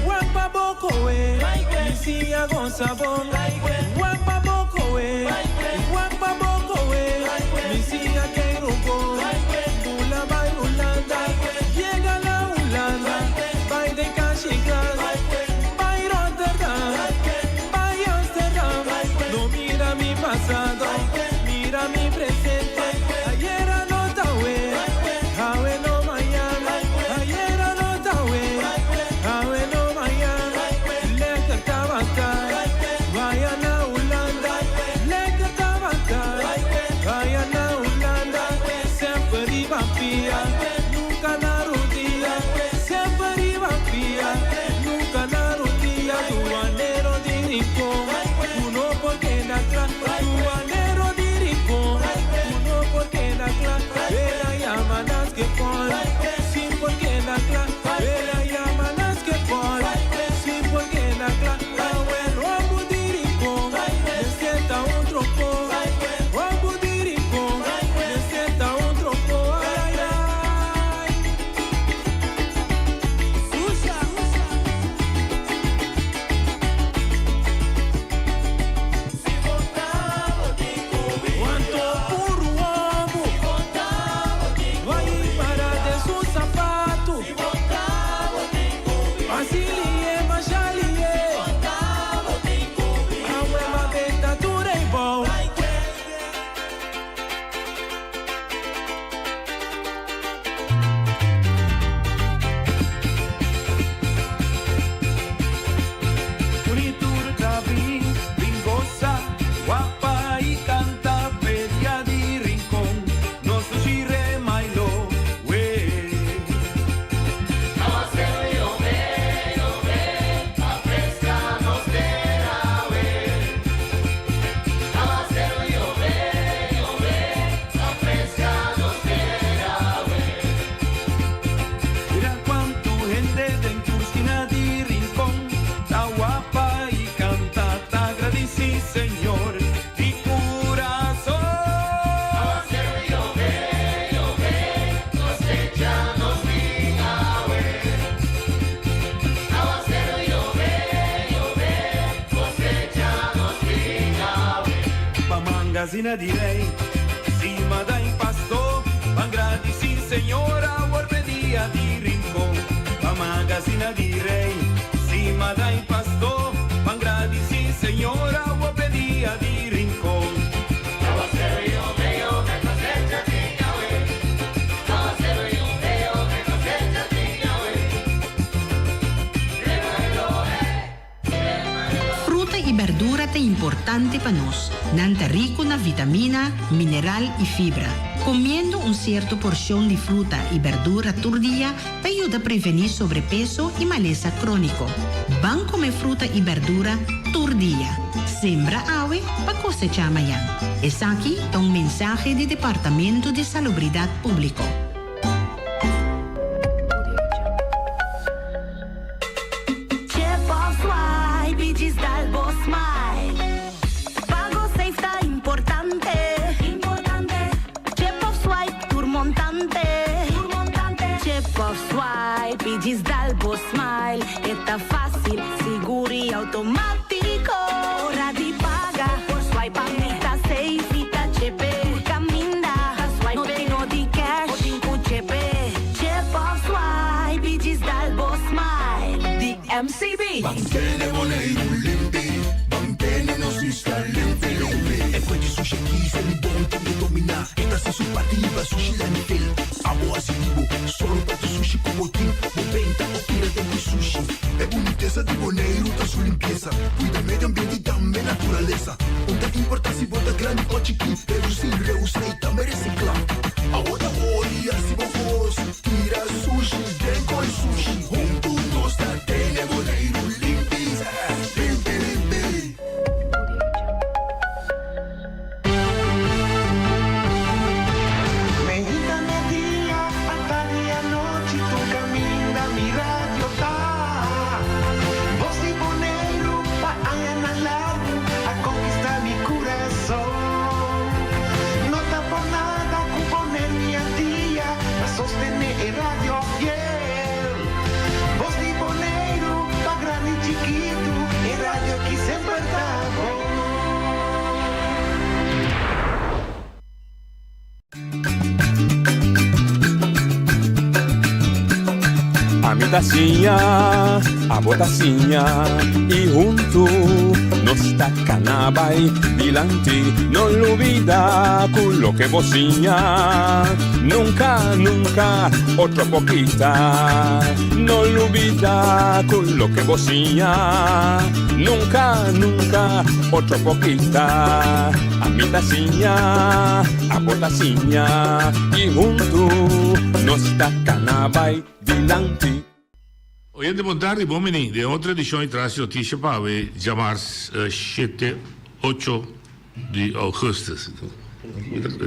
wak pa boko we, mi siya con sabon, wak pa boko we, wak pa boko we, mi siya que rubo, bula vai Holanda, llega la Holanda, vai de Cashi Glass, vai Rotterdam, vai Amsterdam, no mira mi pasado, mira mi presente, ayer anota we, awe no mañana, ayer anota we, awe no mañana, lekker tabata, Guayana Holanda, lekker tabata. magazina direi, cima da impasto, pangradi sim senhora, orpedia di rincon. La magazina direi, cima da impasto, pangradi sim senhora, orpedia di rincon. Y verdura te importante para nos, nanta rico na vitamina, mineral y fibra. Comiendo un cierto porción de fruta y verdura por día te ayuda a prevenir sobrepeso y maleza crónico. Van comer fruta y verdura por día. Sembra ave para cosechar mañana. Es aquí un mensaje del Departamento de Salubridad Público. Digis dalbo smile, esta fácil, seguro y automático. Hora de pagar, por swipe a meta safe, ita chepe. Por caminda, swipe no tengo de cash, o tengo chepe. Chep of swipe, digis dalbo smile. The MCB. Mantene moneiro limpi, mantene nos isca limpi. E poi di sushi chi se li buon che domina. Esta se su pativa sushi la nifil. Amo asitivo, solo per sushi como team. Moventa o tira de sushi. É boniteza de boneiro, tá sua limpeza. Cuida meio ambiente e também natureza. Onde importância bota grande ou chiquinho. Reduzir, reusar e também reciclar. Agora olha se vos tira sushi, vem com sushi. Juntos nós tá tendo boneiro limpi, limpi, limpi. Medita dia, hasta dia noite, tu caminha mi radio tá. Voz de boneiro, pa allá largo, a conquistar mi corazón. No está por nada, con poner mi dia, a sostener el radio fiel. Voz de boneiro, pa grande y chiquito, el radio que sempre tá bom. A mi tacinha, a botacinha e junto nos tacanabay dilante, no olvida con lo que bocinha. Nunca, nunca, otro poquita, no olvida con lo que bocinha. Nunca, nunca, otro poquita. A mi tacinha, a botacinha e junto nos tacanabay dilante. Hoje de tarde, bom menino, de outra edição traz notícia para ver, chamar 7, 8 de agosto.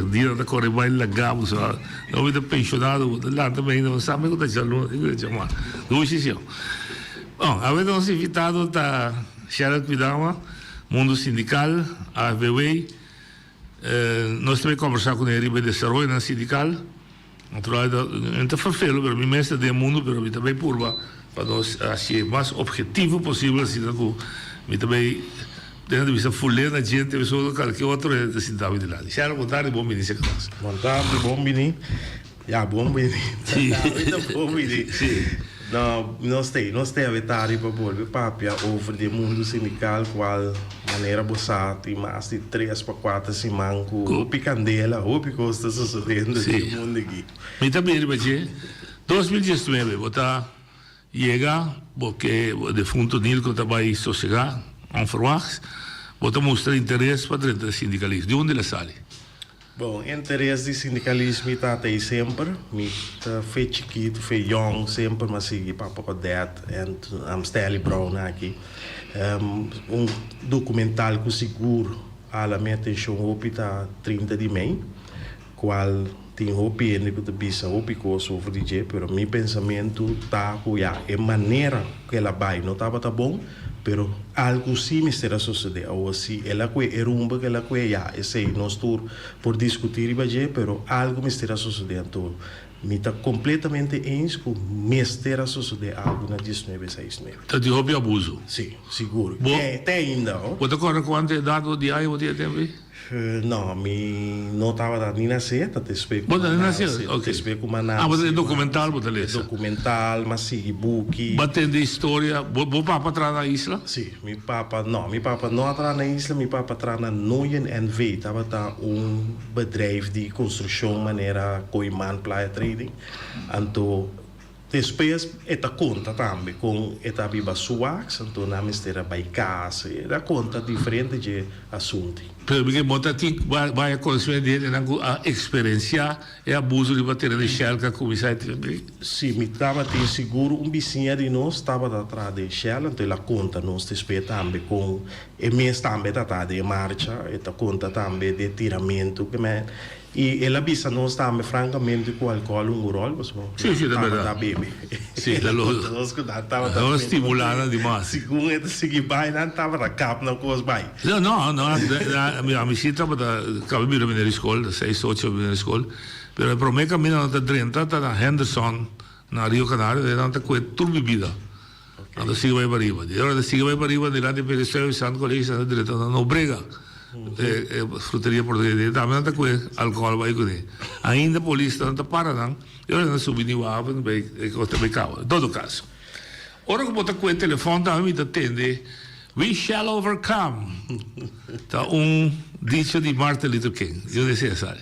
O dia da corre vai legal, só não vida pensionado, lá também não sabe o que está chamando, chamar. Luciano. Bom, a ver nós invitado tá Sharat Vidama, mundo sindical, AVW. Nós também conversar com ele sobre desenvolvimento sindical. Não está farfelo, pero mi mestre de mundo, pero mi também purva para nós ser mais objetivo possível, assim, mi também tendo vista fuller na gente, pessoa do qualquer outro da cidade de lá. Deixaram boa tarde, bom menino, boa tarde, bom menino. Já, bom menino. Sim. Bom menino. Sim. Não, nós temos a vetari para volver papia over de mundo sindical, qual maneira você tem mais de 3 para 4 semanas com picandela, o que está sucedendo no mundo aqui. Mas também, 2019, você chega, porque o defunto Nilco vai sossegar, en verwacht, você mostra interesse para o sindicalismo. De onde ele sai? Bom, interesse de sindicalismo está aí sempre. Eu fui chiquito, fui jong, sempre, mas segui para o dad e Stanley Brown aqui. Documental que seguro a minha atenção está 30 de maio, qual tem hopi ainda que bisa hopi coisa sobre DJ, pero meu pensamento está a maneira que ela vai não estava tá bom. Pero algo sim será suceder ou assim ela que rumba que ela que já esse nós tur por discutir e bater, pero algo será suceder então me está completamente ens com será suceder algo na 1969. Tá de hobby abuso? Sim, seguro. Tem ainda. Você conta quanto é dado de aí o dia tem? No, mi notava da Nina Seta, te spiego. Bota Nina Seta, ok. Te spiego uma mas é documental, bota lesa. Documental, mas sim, book. Batendo história, vou papa atrás na isla? Sim, mi papa não atrás na isla, mi papa atrás na Noyen NV, tava tá bedrijf die construção maneira Coiman Playa Trading. Então, depois esta conta também com esta biba suax, então na mistéria by casa, era conta diferente de assunto. Pero porque monta ti vai a conhecer dele a experiência e abuso de bateria de Shell que começar. Sim, me estava te seguro vizinho de nós estava atrás de Shell, então ela conta nós despeito também com e mês também tá de marcha, esta conta também de tiramento que me e ela bisa nós também francamente com álcool rol, mas sim, da verdade. Da bebê. Sim, da luz. Nós estimulando demais. Segundo esse seguir vai não tava da cap na coisa vai. Não, a minha estava da acabei de vir na escola, 6, 8 na escola, pero para mim caminhando da 30 tá na Henderson, na Rio Canário, era uma coisa tudo bebida. Anda siga vai para riba. E agora siga vai para riba de lá de Perestrelo, Santo Colégio, na direita da Nobrega. Fruteria portuguesa, também não tem álcool vai com ele. Ainda a polícia não está parando, eu ainda subi no ar, bem calma. Em todo caso. Ora que botar com o telefone, também me atende. We shall overcome. Tá dicho de Martin Luther King. Eu disse essa.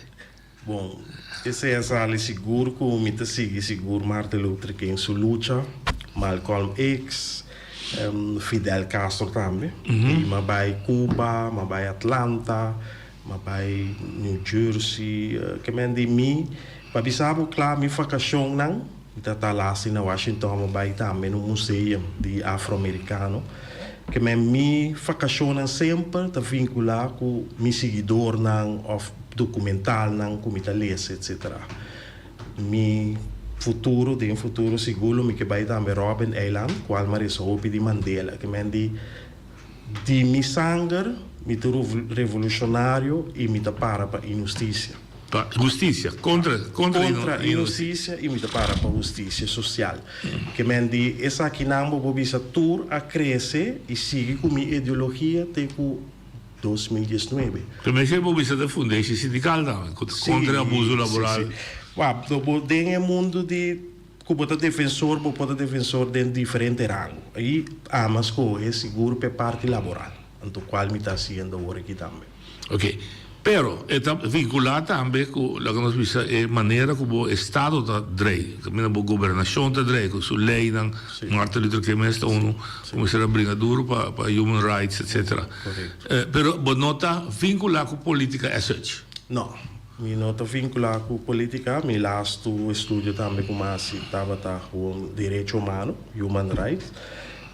Bom, esse é essa seguro que me te sigue seguro Martin Luther King sua luta, Malcolm X. Fidel Castro também, mas vai Cuba, mas vai Atlanta, mas vai New Jersey, que me de mim, mas bisabo claro me vacação não, tá lá assim na Washington, mas vai também no museu de afro-americano, que me vacação sempre tá vincular com meu seguidor não, of documental não, como tá lese, etc. Mi futuro seguro mi que vai também Robben Island qual mais hopi de Mandela que me di mi sangue mi tu revolucionário e mi ta para injustiça contra injustiça e mi ta para justiça social que me di essa aqui não vou bisa tour a crescer e sigue com minha ideologia até com 2019 também que vou bisa da fundação sindical contra abuso laboral. Tem um mundo de como defensor de diferente rango. Aí amas é seguro para parte laboral, então qual me está sendo agora aqui também. Ok, pero está vinculado também com a que nós visa é maneira como o Estado está direito, como a governação está direito, com sua lei não, Martin Luther King está como será brigador para human rights, etc. Pero não está vinculado com política as such. Não. Mi nota vinculado com política, mi last estudio também com mais estava com direito humano, human rights,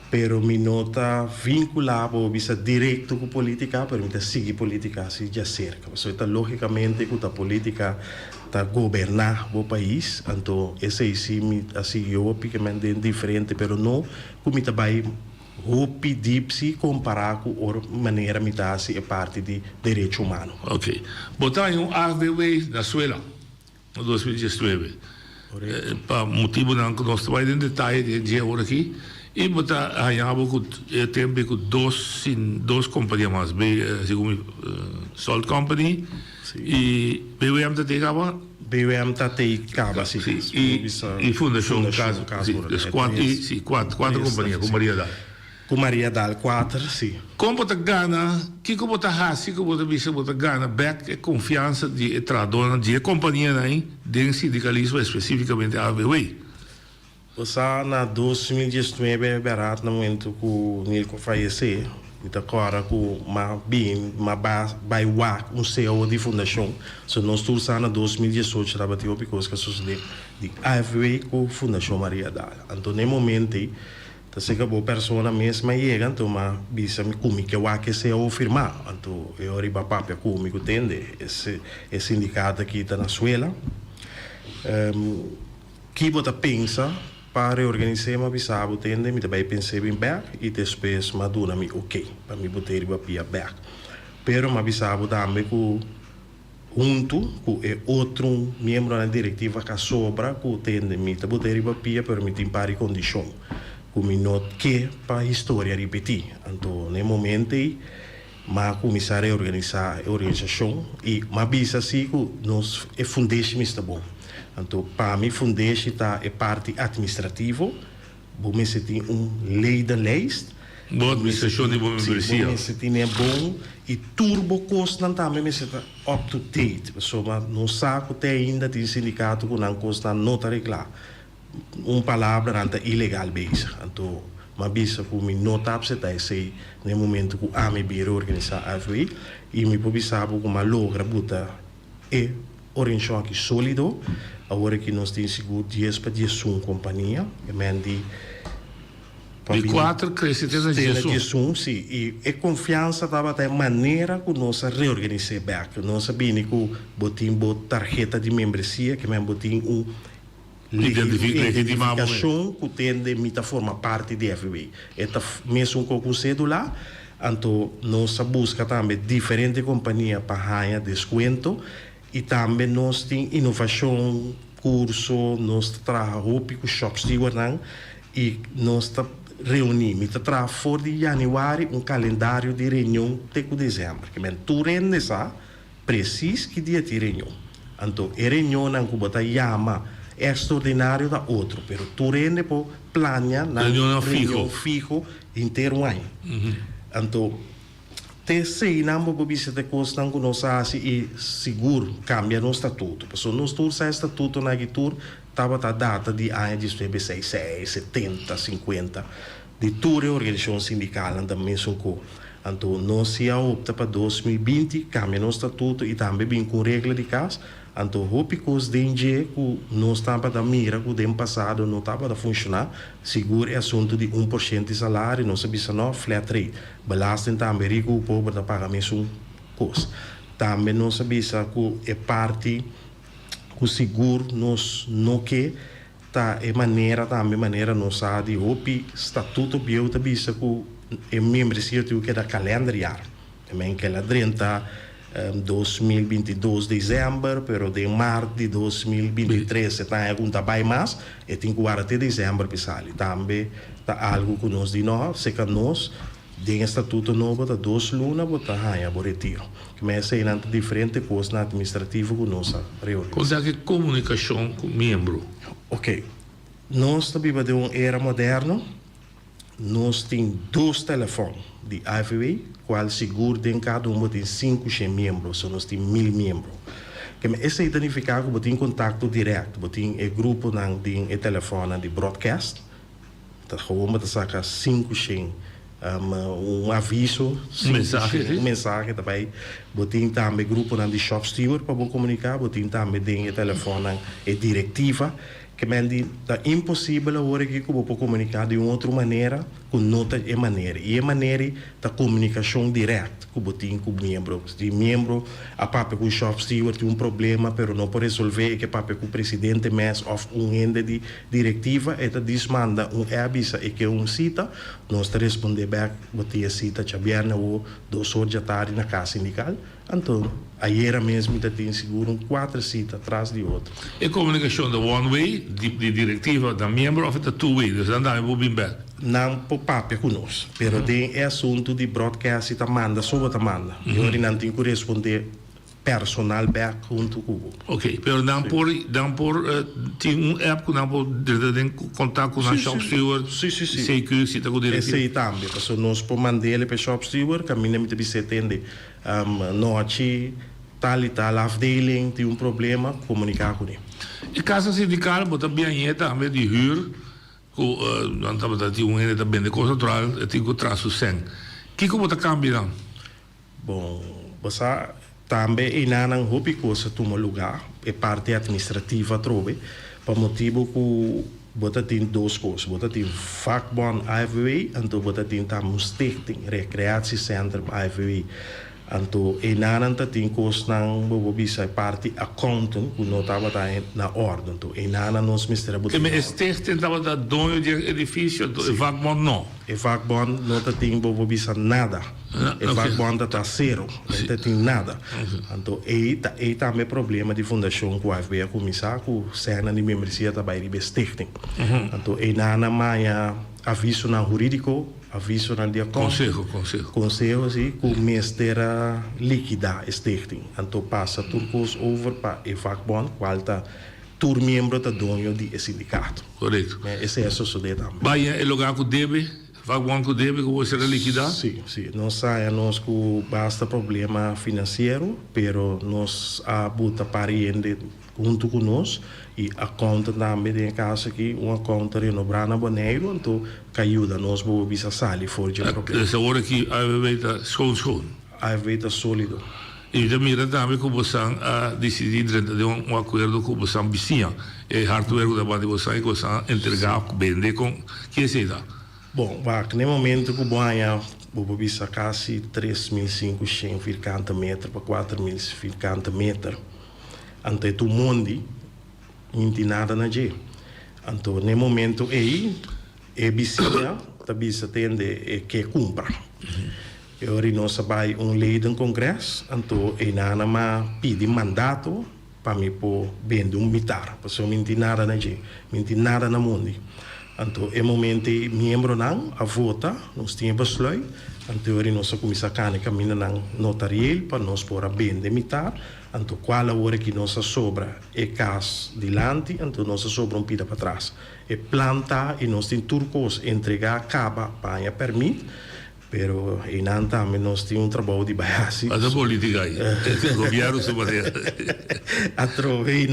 pero mi nota vinculado bisa direto com política, pero mi sigue política assim já cerca. So está logicamente que a política tá governar o país, então esse aí mi assim eu opicamente diferente, pero não como tá vai hopi dipsi comparar com a maneira mitasi é parte de direito humano. Ok. Botar em ADW na Suela, em 2019. Para motivo não que nós trabalhamos em detalhe de agora aqui, e botar aí com tempo com duas companhias mais, segundo Salt Company e BWM da Tegaba. BWM da Tegaba, sim. E Fundação Caso, quatro companhias com Maria Dal. Com Maria Dal 4, sim. Como você ganha, que você hasi, que você ganha back a confiança de tradona de companhia aí, de sindicalismo especificamente a ABW. Você na 2019 barato no momento que o Nilco faleceu, então agora com uma CEO de fundação, so nós todos na 2018 trabalhamos porque que sucedeu de ABW com Fundação Maria Dal. Então no momento se que a pessoa mesma chega, então uma bisa me come que eu que se eu firmar, então eu riba papel comigo tende esse sindicato aqui está na Suela, que você pensa para reorganizar uma bisa tende me também pensei bem back e depois madura me ok para me botar riba pia back, pero uma bisa também com junto com outro membro da diretiva que sobra que tende me botar riba pia para me timpar condição como não que para a história repetir. Então, no momento, mas começar a organizar a organização e mas bisa assim que nós é fundation está bom. Então para mim fundation tá é parte administrativa, bom me se tem lei da leis. Boa administração de boa membresia. Bom me se tem é bom e turbo custa também me se tá up to date. Pessoa não sabe até ainda tem sindicato que não custa nota reglar. Palavra anta ilegal base. Então mas bisa que me nota se tá esse no momento que a me biro organizar a FWI e me pode saber como logra buta e organização aqui sólido agora que nós temos seguro 10 para 10 companhia e mendi de 4 cresce tens a 10 sim e confiança estava até maneira que nós reorganizar back nós sabemos que botin tarjeta de membresia que me botin identificação que tende a formar parte da FWI. Esta mesmo com o cédula, então nós busca também diferentes companhias para ganhar desconto e também nós temos inovação, curso, nós trabalhamos com o Shop Steward e nós reunimos, nós fora de janeiro calendário de reunião até dezembro. Que tu rende essa preciso que dia de reunião. Então, a reunião não que chama extraordinário da outro, pero tu rende po plania na reunião fijo inteiro ano. Então, te sei não vou bisa te costan que nós assim e seguro cambia no estatuto. Porque nós tur sa estatuto na gitur tava a data de ano de 66, 70, 50 de toda a organização sindical também socorro. Então, nós se opta para 2020 cambia no estatuto e também bem com regra de casa. Então, os DNG que não estava da mira, que o ano passado não estava a funcionar, seguro é assunto de 1% de salário, não sabia se não, flat rate. Belasting também, que o povo está pagando mesmo coisa. Também não sabia se é parte que o seguro não quer, tá, é maneira não sabe, o estatuto bio também se que é membresia que é da calendário. Também que ela 2022 dezembro, pero de março de 2023 se está algum trabalho mais e tem que guardar até dezembro pessoal. Também tá algo que nós nós, se que nós tem estatuto novo da 2 lunas bota ganha por retiro. Que mas é não diferente coisa na administrativa que nós reunião. Qual é a comunicação com membro? Ok, nós também de era moderno. Nós temos 2 telefones de IFWI, qual seguro tem cada tem 500 membros, nós temos 1000 membros. Que esse identificado que tem contato direto, tem o grupo não tem o telefone de broadcast, tá como tá saca 500 aviso, mensagem também, tem também grupo não de shop steward para comunicar, tem também o telefone e diretiva. Que é impossível agora que eu posso comunicar de uma outra maneira, com nota e maneira. E a maneira da comunicação direta, que eu tenho com o membro. Se o membro, a papai com o shop steward tem problema, mas não pode resolver, que a papai com o presidente MES ou ende de diretiva, e desmanda avisa e que cita, nós responder back, botar a cita, chabiana ou 2 horas da tarde na casa sindical. Então, ayer mesmo tem seguro 4 citas atrás de outro. E comunicação da one way, de diretiva da membro, ou da two way, então andar em bem back? Não por papel conosco, pero tem assunto de broadcast e manda, só tá manda. Eu não tenho que responder personal back junto com o. Ok, pero não por tem app que não por contato com a shop steward. Sim. Sei que cita com diretiva. Esse também, porque nós por mandar ele para shop steward, caminhamos de se atende noite tal e tal afdeling tem problema, comunicar com ele. E casa sindical, bota bem também de huur, não estava a ter ene também de coisa natural, tem que traço sem. Que como está cambiando? Bom, você também não houve coisa toma lugar, é parte administrativa trove, por motivo que bota tem 2 coisas, bota tem vakbond IFWI, então bota tem também stichting, recreatiecentrum IFWI. Então, e nada tem coisa não vou bisa parte accountant que não estava na ordem. Então, e nada nós mistura botar. Mas este estava da dono de edifício, e vakbond não. E vakbond não tem vou bisa nada. E vakbond está zero, não tem nada. Então, e também problema de fundação que o IFB começar com cena de membresia também de stichting. Então, e nada mais aviso na jurídico aviso na dia Consejo. sim, com o mestera líquida stichting. Então passa turcos over para o vakbond, qual tá tur membro da dono de sindicato. Correto. Esse é o de também. Vai é lugar que deve, vakbond que deve, que você liquidar? Sim. Não sai nós com basta problema financeiro, pero nós abuta pariente junto conosco e a conta também tem caso aqui uma conta renovada boneiro, então que ajuda nós a bisa sali for de problema. Essa hora que a veita schoon. A veita sólido. E da mira também que você a decidir de um acordo com você vizinha. É hardware da banda você que você entregar vender com que seja. Bom, no momento que o banha vou bisa quase 3.550 metros para 4.050 metros. Ante tu mundi não tem nada na G. Então, no momento aí, é vizinha, também se tende que compra. E agora nós vai lei do Congresso, então é nada mais pedir mandato para mim por vender militar, porque não tem nada na G, não tem nada na mundo. Então, é momento membro não a vota, nós temos besluit, então agora nós começamos a caminhar na notarial para nós poder vender militar. Então, qual a hora que nós sobra é caso dilante, então nós sobra pida para trás. É planta e nós temos turcos entregar acaba para permite, pero em também nós temos trabalho de base. Mas a política aí, o governo sobre através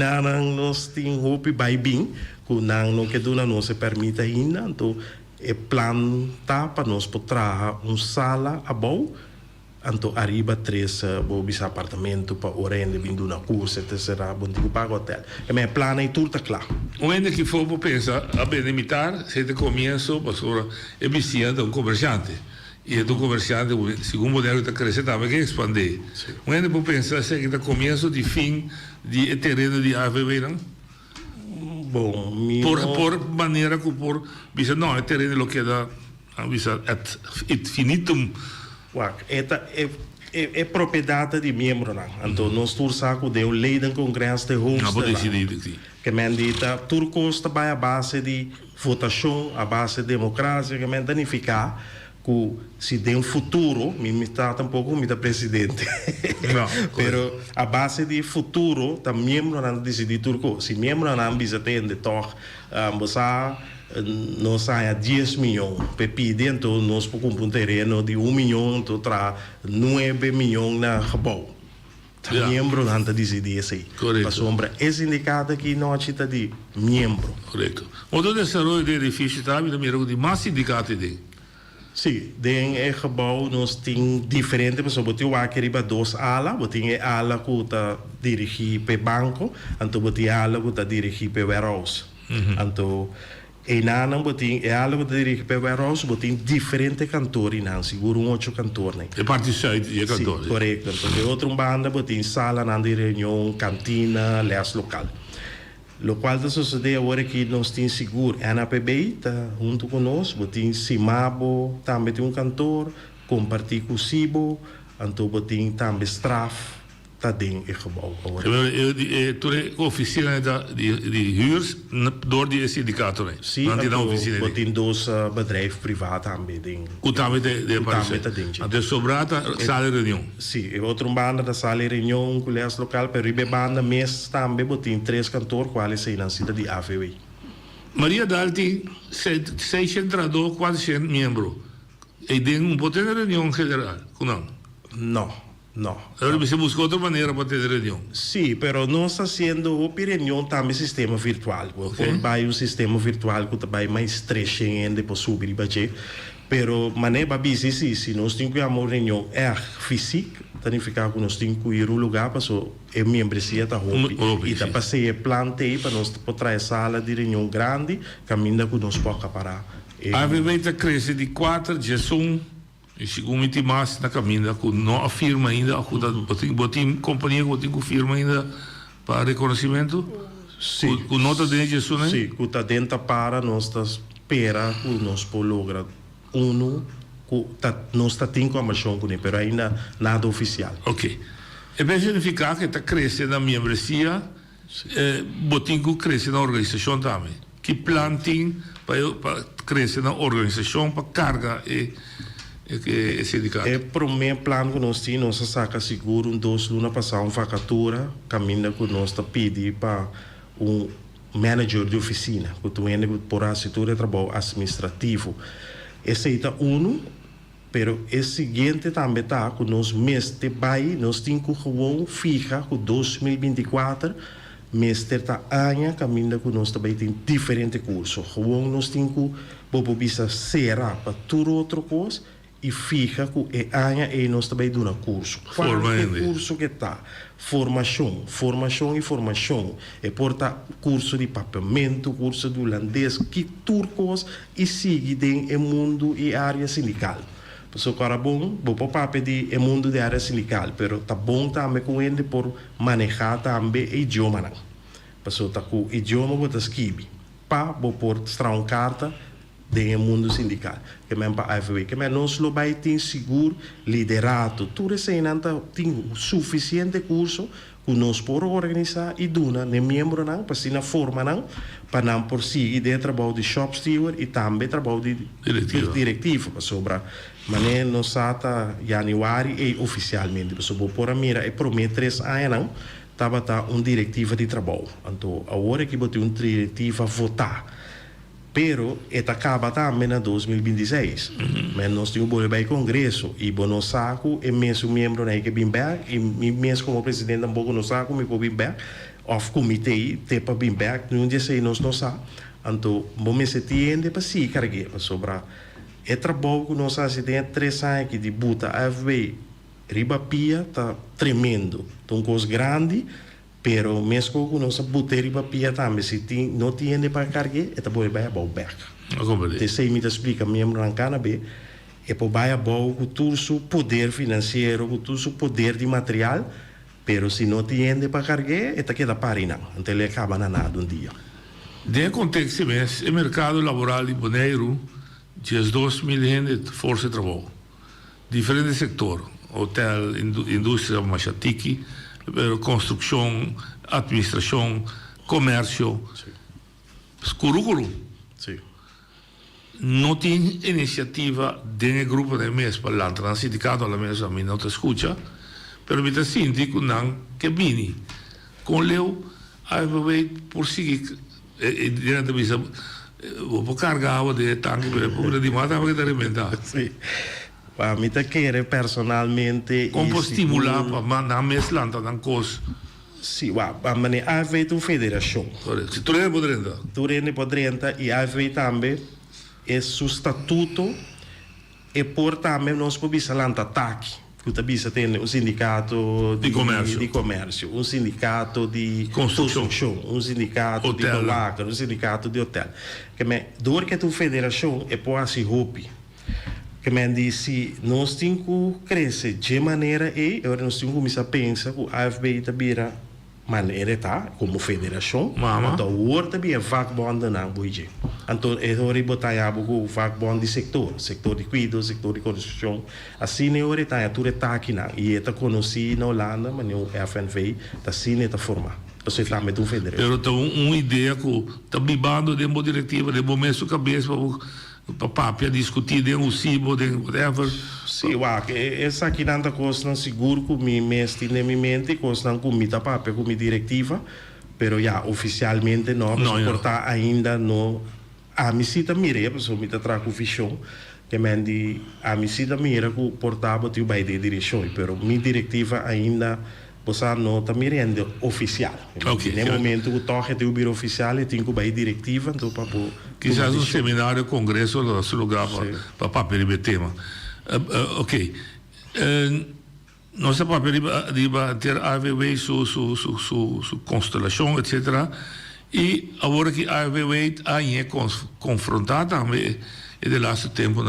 nós temos hope vai bem, que não que dona não se permite ainda, então é planta para nós poder sala a bom. Então, arriba 3 apartamento para orende, vindo na cursa, etc. Bom, digo, paga hotel. E meu plano é tudo claro. O ende que for para pensar, a benemitar, se de começo, para é vizinha de comerciante. E do comerciante, segundo o modelo da crescer, também que expandir. O ende para pensar, se que da começo de fim de terreno de AVB, não? Bom, por maneira que por, bisa, não, é terreno lo que dá, bisa, et infinitum. É propriedade de membro, não. Então, nós turcamos de lei do Congresso de Homes. Não pode decidir. Que mendita, turcos também a base de votação, a base de democracia, que danificar que se tem futuro, me está tampouco me da presidente. Pero a base de futuro, tá membro não decidir turco. Se membro não bisa tem de toque, você nós sai a 10 milhões para pedir, então nós podemos um terreno de 1 milhão, então traz 9 milhões na Rabou. Membro não está decidindo assim. Para sombra, é indicado que não está de membro. Correto. O do desenvolvimento do edifício também é melhor de mais sindicatos de. Sim, dentro do Rabou nós temos diferentes pessoas. Tem o aqui riba 2 alas, tem a ala que está dirigida para banco, então tem a ala que está dirigida para warehouse. Então e não botem é algo de dirigir para warehouse, botem diferentes cantores não, seguro 8 cantores. É parte de é cantor. Sim, correto. Então, de outra banda botem sala de reunião, cantina, les local. O qual está sucedendo agora que nós temos seguro, a NAPB está junto conosco, botem Simabo, também tem cantor, compartir com o Sibo, então botem também Straf. ding ingebouwd worden. Toen de oficina die huurs door die syndicaten. Sim, wat in dos bedrijf privaat aanbieding. Utame de Paris. Ante sobrata sala reunião. Sim, e outro banda da sala reunião, colégio local, pero ibe banda mês também botin 3 cantor quais são na cidade de AVW. Maria Dalti 600 quase membro. E tem poder reunião general, não. No. Ahora se busca otra manera para tener reunión. Sí, pero no está haciendo una reunión también sistema virtual. Okay. Hay un sistema virtual que está más estrecho para subir y bajar. Pero manera busy sí, si nós temos uma reunião física, significa que nós temos que ir ao lugar para a membresia está rompe e está passei plantei para nós poder sala de reunião grande, caminho que nós podemos parar. A viveita cresce de 4 de junho. E segundo mais na caminha, que não afirma ainda, botim companhia que confirma ainda para reconhecimento? Sim. Com nota de Jesus, né? Sim, que está dentro para nós espera que nós podemos lograr nós está tendo uma ação com ele, mas ainda nada oficial. Ok. E bem significar que está crescendo a membresia, botim que cresce na organização também. Que plantem para crescer na organização, para carga e sindicato. É para o meu plano que nós temos, nós saca seguro 2 lunas passar uma vacatura, caminha que nós está pedindo para manager de oficina, que tu ainda por a setor de trabalho administrativo. Esse é pero o seguinte também está que nós mês de bairro, nós temos que ficar com 2024, mês de ano, caminha que nós também tem diferentes cursos. Nós temos que será para tudo outra coisa e fica com o ano e nós também damos curso. Qual é o curso que está? Formação. E porta curso de papeamento, curso de holandês, que turcos e sigue no mundo e área sindical. Então, cara bom, vou papel de mundo de área sindical, pero tá bom também com ele por manejar também o idioma não. Então, tá com o idioma vou escrever, vou por extrair uma carta do mundo sindical. Que mesmo para AFW, que mesmo nós lo vai ter seguro, liderado, tudo isso aí não tem suficiente curso que nós podemos organizar e dar nem membro não, para se na forma não, para não por si de trabalho de shop steward e também trabalho de diretivo, para sobre maneira nós está janeiro e oficialmente, para por a mira e prometer 3 anos não, estava uma diretiva de trabalho. Então agora que botou uma diretiva a votar. Pero esta acaba também em 2026. Mas nós temos que ir ao Congresso e nós saco e mesmo membro que vem back e mesmo como presidente também nós saco me vou vir back of comitê te para vir back não dia sei nós sa. Então vamos se tiende para si carregar sobre é trabalho que nós fazemos tem 3 anos que debuta a ver riba pia tá tremendo. Então coisa grande. Pero mesmo que nós botei para pia também, se não tinha para carregar, é para ir ao back. Te sei me explica membro na canabe, é para ir ao todo o poder financeiro, todo o poder de material, pero se não tinha para carregar, é que dá para não. Então ele acaba na nada dia. Dentro do contexto o mercado laboral de Bonaire, tinha 2 milhões de força de trabalho, diferentes setores, hotel, indústria, machatiki, construção, administração, comércio, currículo. Não tem iniciativa dentro do grupo de mês para lá, no sindicato, a mesa, a mim não te escuta, mas o síndico não que vini. Com Leo, aí vai por seguir, dentro da mesa, vou carregar de tanque, para de matar, para alimentar. Para mim, quero personalmente. Como estimular para mandar mais lanta na coisa? Sim, mas há feito uma federação. Se tu não podrenda. Tu não podrenda e há feito também é seu estatuto e por também nós podemos lanta ataque. Que também tem um sindicato de comércio, um sindicato de construção, um sindicato de balaca, um sindicato de hotel. Que me dor que tu federação é por assim roupa. Que me disse, nós temos que crescer de maneira e agora nós temos que começar a pensar que a AFB também maneira tá como federação, então o outro também é vakbond não boije. Então é hora de botar o vakbond de setor de cuidado, setor de construção. Assim é hora de tá tudo tá aqui não e está conhecido na Holanda, mas no FNV tá assim está formado. Você está met uma federação. Eu tenho uma ideia que está bibando de uma diretiva, de uma mesa cabeça para discutir de um CIBO, de whatever. Sim, essa aqui não está coisa seguro que me meste na minha mente, coisa não comita papel, como diretiva, pero já oficialmente não, suportar ainda não. A missita mira, a pessoa me traz com fichão, que me diz, a missita mira que portava tu vai de direção, pero minha diretiva ainda você não está mirando oficial. No momento que toca o biro oficial, tem que ir diretiva, então para quizás um seminário, congresso, no lugar para papel de tema. Ok. Nossa papel de ter AVW, sua constelação, etc. E agora que a AVW é confrontada também, e de laatste tempo,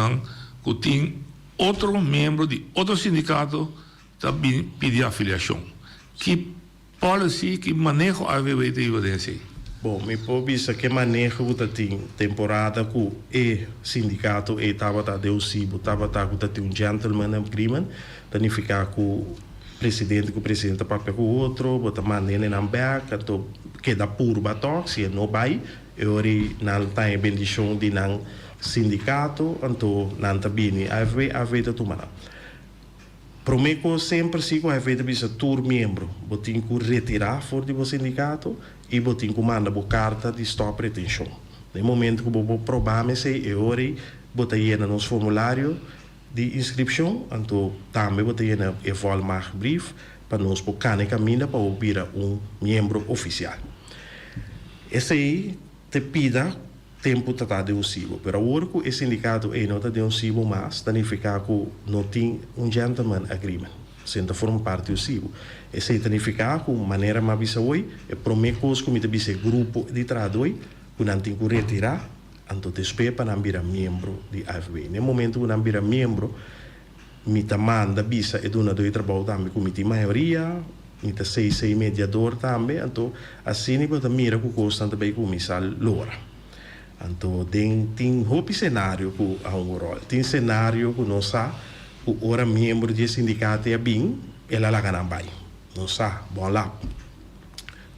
que tem outro membro de outro sindicato que pede afiliação. Que policy, que manejo a AVW de evidência? Bom, me pode dizer que manejo que tem temporada que o sindicato estava de UCIBO, estava com um gentleman agreement, significa que o presidente papel com o outro, bota maneira na back, então queda puro batok, se não vai, e ora não tem bendição de não sindicato, então não tá bem, a ver tu mana. Prometo sempre se que a ver bisa tur membro, botin que retirar fora do sindicato e botin que manda bo carta de stop retention. No momento que bo probar se e ora bota llena nos formulário de inscrição, então também bota llena e volmar brief para nós por cane caminho para ouvir membro oficial. Esse aí te pida tempo tá deduzido, pero agora que o sindicato não está deduzido mais, significa que não tem gentleman agreement, sem forma parte do CIBO. Esse aí significa que maneira mais bisa hoje, é prometo que me bisa grupo de trabalho, que não tem que retirar, então despeja para não virar membro de AFB. No momento que não virar membro, me manda bisa e dona do trabalho também com a maioria, me sei mediador também, então assim me bota mira que custa também com missal lora. Então tem outro cenário que há rol, tem cenário que não sabe que ora membro do sindicato é bem, ela lá ganha bem, não sabe, bom lá.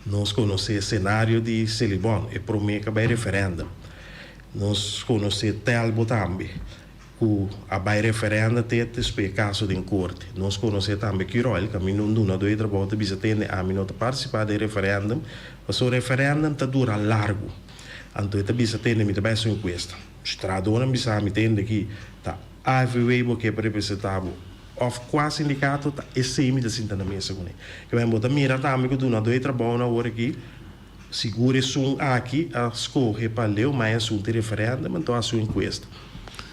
Nós conhecemos o cenário de Celibon e promete que referendo. Nós conhecemos Telbo também, que a vai referendo tem esse caso de corte. Nós conhecemos também que o caminho não dá dois trabalhos para ter a mim não participar do referendo, mas o referendo está dura largo. Então está bisa ter me também sua enquesta. Estradona bisa me tem aqui tá a AVW que é representado of quase sindicato tá esse me da sinta na mesa com ele. Que vai botar mira também que do na dois trabalho na hora aqui segure sum aqui a escorrer para ler mais assunto referendo, então a sua enquesta.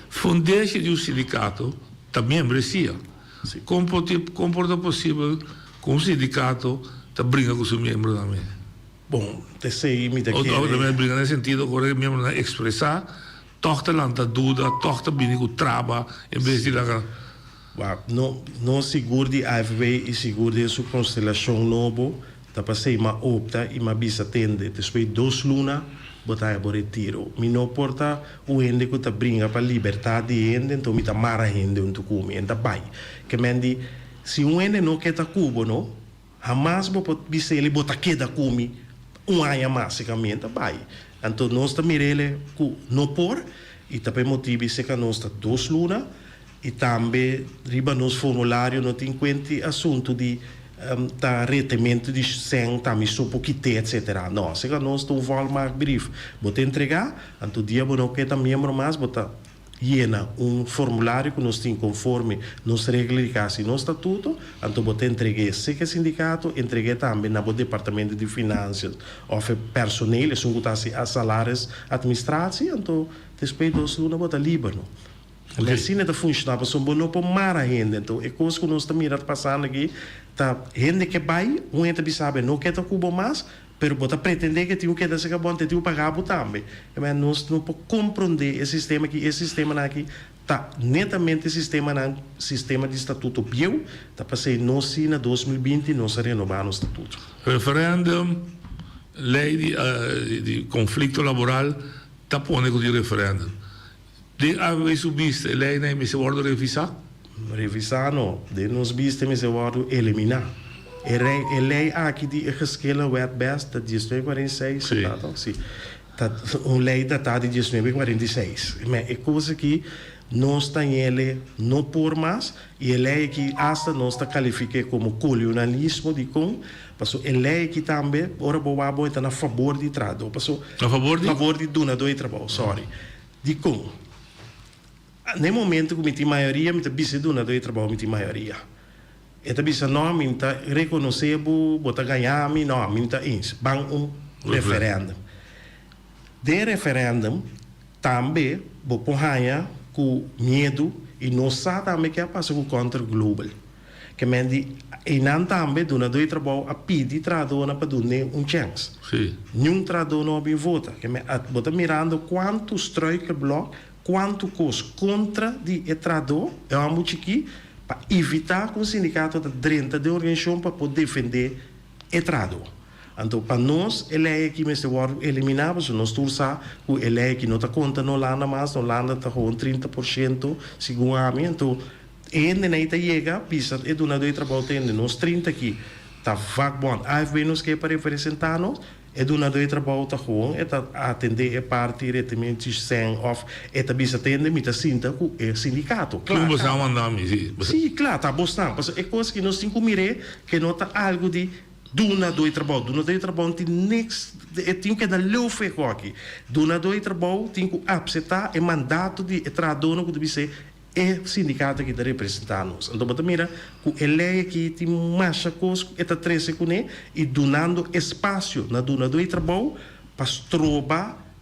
Fundeste de sindicato também membresia. Comporta possível com o sindicato tá brinca com o seu membro também. Bom, sei me daqui. Ou também brinca nesse sentido, agora o membro expressar, toca lanta dúvida, toca bem com trava, em vez de lá. Não seguro de AFB e seguro de sua constelação novo, tá passei uma opta e uma bisa tende, depois 2 lunas, botar a retiro. Me não porta o ende que tá brinca para liberdade de ende, então me tá mara ende onde come, enda bai. Que mendi, se ende não quer tá cubo, não, jamais vou bisa ele botar queda come. Ano basicamente vai. Então nós também ele não por e também motivo se que nós 2 lunas e também riba nos formulário não tem conta assunto de retemento de sem também supo quite etc. Não, se que nós tu volmar brief, bota entregar, então dia não quer também mais bota llena formulário que nós tem conforme nos regras de casa e no estatuto, então você entreguei se que sindicato, entreguei também no departamento de finanças, ou personal, são que a salários administrativos, então depois dos lunas bota livre. Okay. Assim não funciona, mas são bom para mara gente, então é coisa que nós estamos passando aqui, tá gente que vai, gente sabe não quer cubo mais, pero bota pretender que tinha que dar se bom tem que pagar também. Mas nós não podemos compreender esse sistema aqui tá netamente sistema de estatuto bio, tá passei nós na 2020 nós renovar o estatuto. Referendum, lei de conflito laboral, tá pondo com o referendum. De aveți subiste, lei ne mi se vordo revisar? Revisar não, de nos biste mi se vordo eliminar. E lei aqui de geskele wet best dat 1946, sim. Sim. Lei datada de 1946. Mas é coisa que nós temos não por mais e a lei que hasta nós está qualifica como colonialismo de com, passou a lei que também ora boa está a favor de trabalho, passou a favor de donador de trabalho, sorry, de com. No momento que a maioria me bisa donador de trabalho me maioria. Eta bisa não me tá reconhecer bota ganhar me não me tá ins bang referendum. De referendum também bo porranha com medo e não sabe também que passa com contra global. Que mendi e não também dona do trabalho a pedir tradona para donar chance. Sim. Nenhum trador não bem vota. Que me bota mirando quanto strike block, quanto custa contra de trador é uma multiqui para evitar que o sindicato da drenta de organização para poder defender o trador. Então, para nós, ele é que me se eliminava, se nós torçamos, ele é que não está conta no landa mais, no landa está com 30%, segundo a mim, então, ainda não está chega, pisa, e do nada de trabalho tem, nós 30 aqui, tá vakbond AFB nos que para representar nós é do nada de trabalho tá gewoon é tá atender é parte diretamente sem of é tá bisa atender mita sinta com é sindicato claro você vai mandar me sim claro tá bostando é coisa que nós temos que mirar que nota algo de Duna do trabalho tem next tem que dar leufe aqui. Duna do trabalho tem que aceitar o mandato de tradono que deve ser é sindicato que deve representar nós. Então, você mira que a lei aqui tem mais coisas que está três com ele e donando espaço na Duna do trabalho para trobar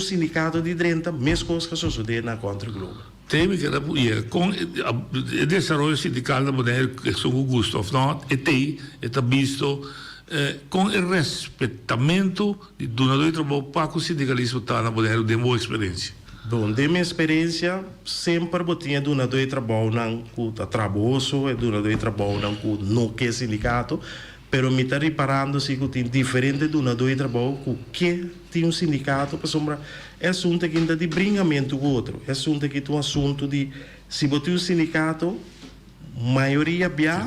sindicato de dentro, mesmo coisas que sucedem na contra-globo. Temi que com o desenvolvimento sindical da mulher que são o gosto of not está visto com o respeitamento de donador de trabalho para o sindicalismo está na mulher de boa experiência. Bom, de minha experiência sempre tinha donador de trabalho não com trabalhoso, donador de trabalho não com não que sindicato, pero me está reparando se que tem diferente donador de trabalho que tem sindicato para sombra é assunto que ainda de bringamento com outro é assunto que tem assunto de se botar sindicato maioria bia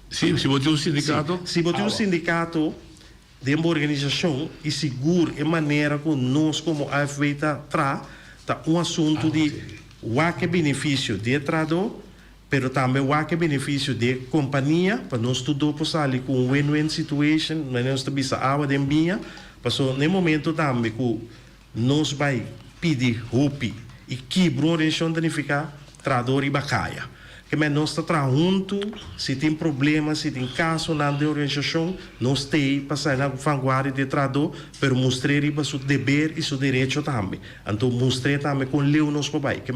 sim se botar sindicato se botar sindicato de uma organização e seguro é maneira que nós como AFB tá assunto de o que benefício de trado pero também o que benefício de companhia para nós tudo passar ali com um win-win situation nós também a água de minha passou no momento também que nós vai pedir roupa e quebrar a relação danificar trador e bacaia que nós está junto se tem problema se tem caso na organização nós tem passar na vanguarda de trador pero mostrar para seu dever e seu direito também então mostrar também com leu nos papai que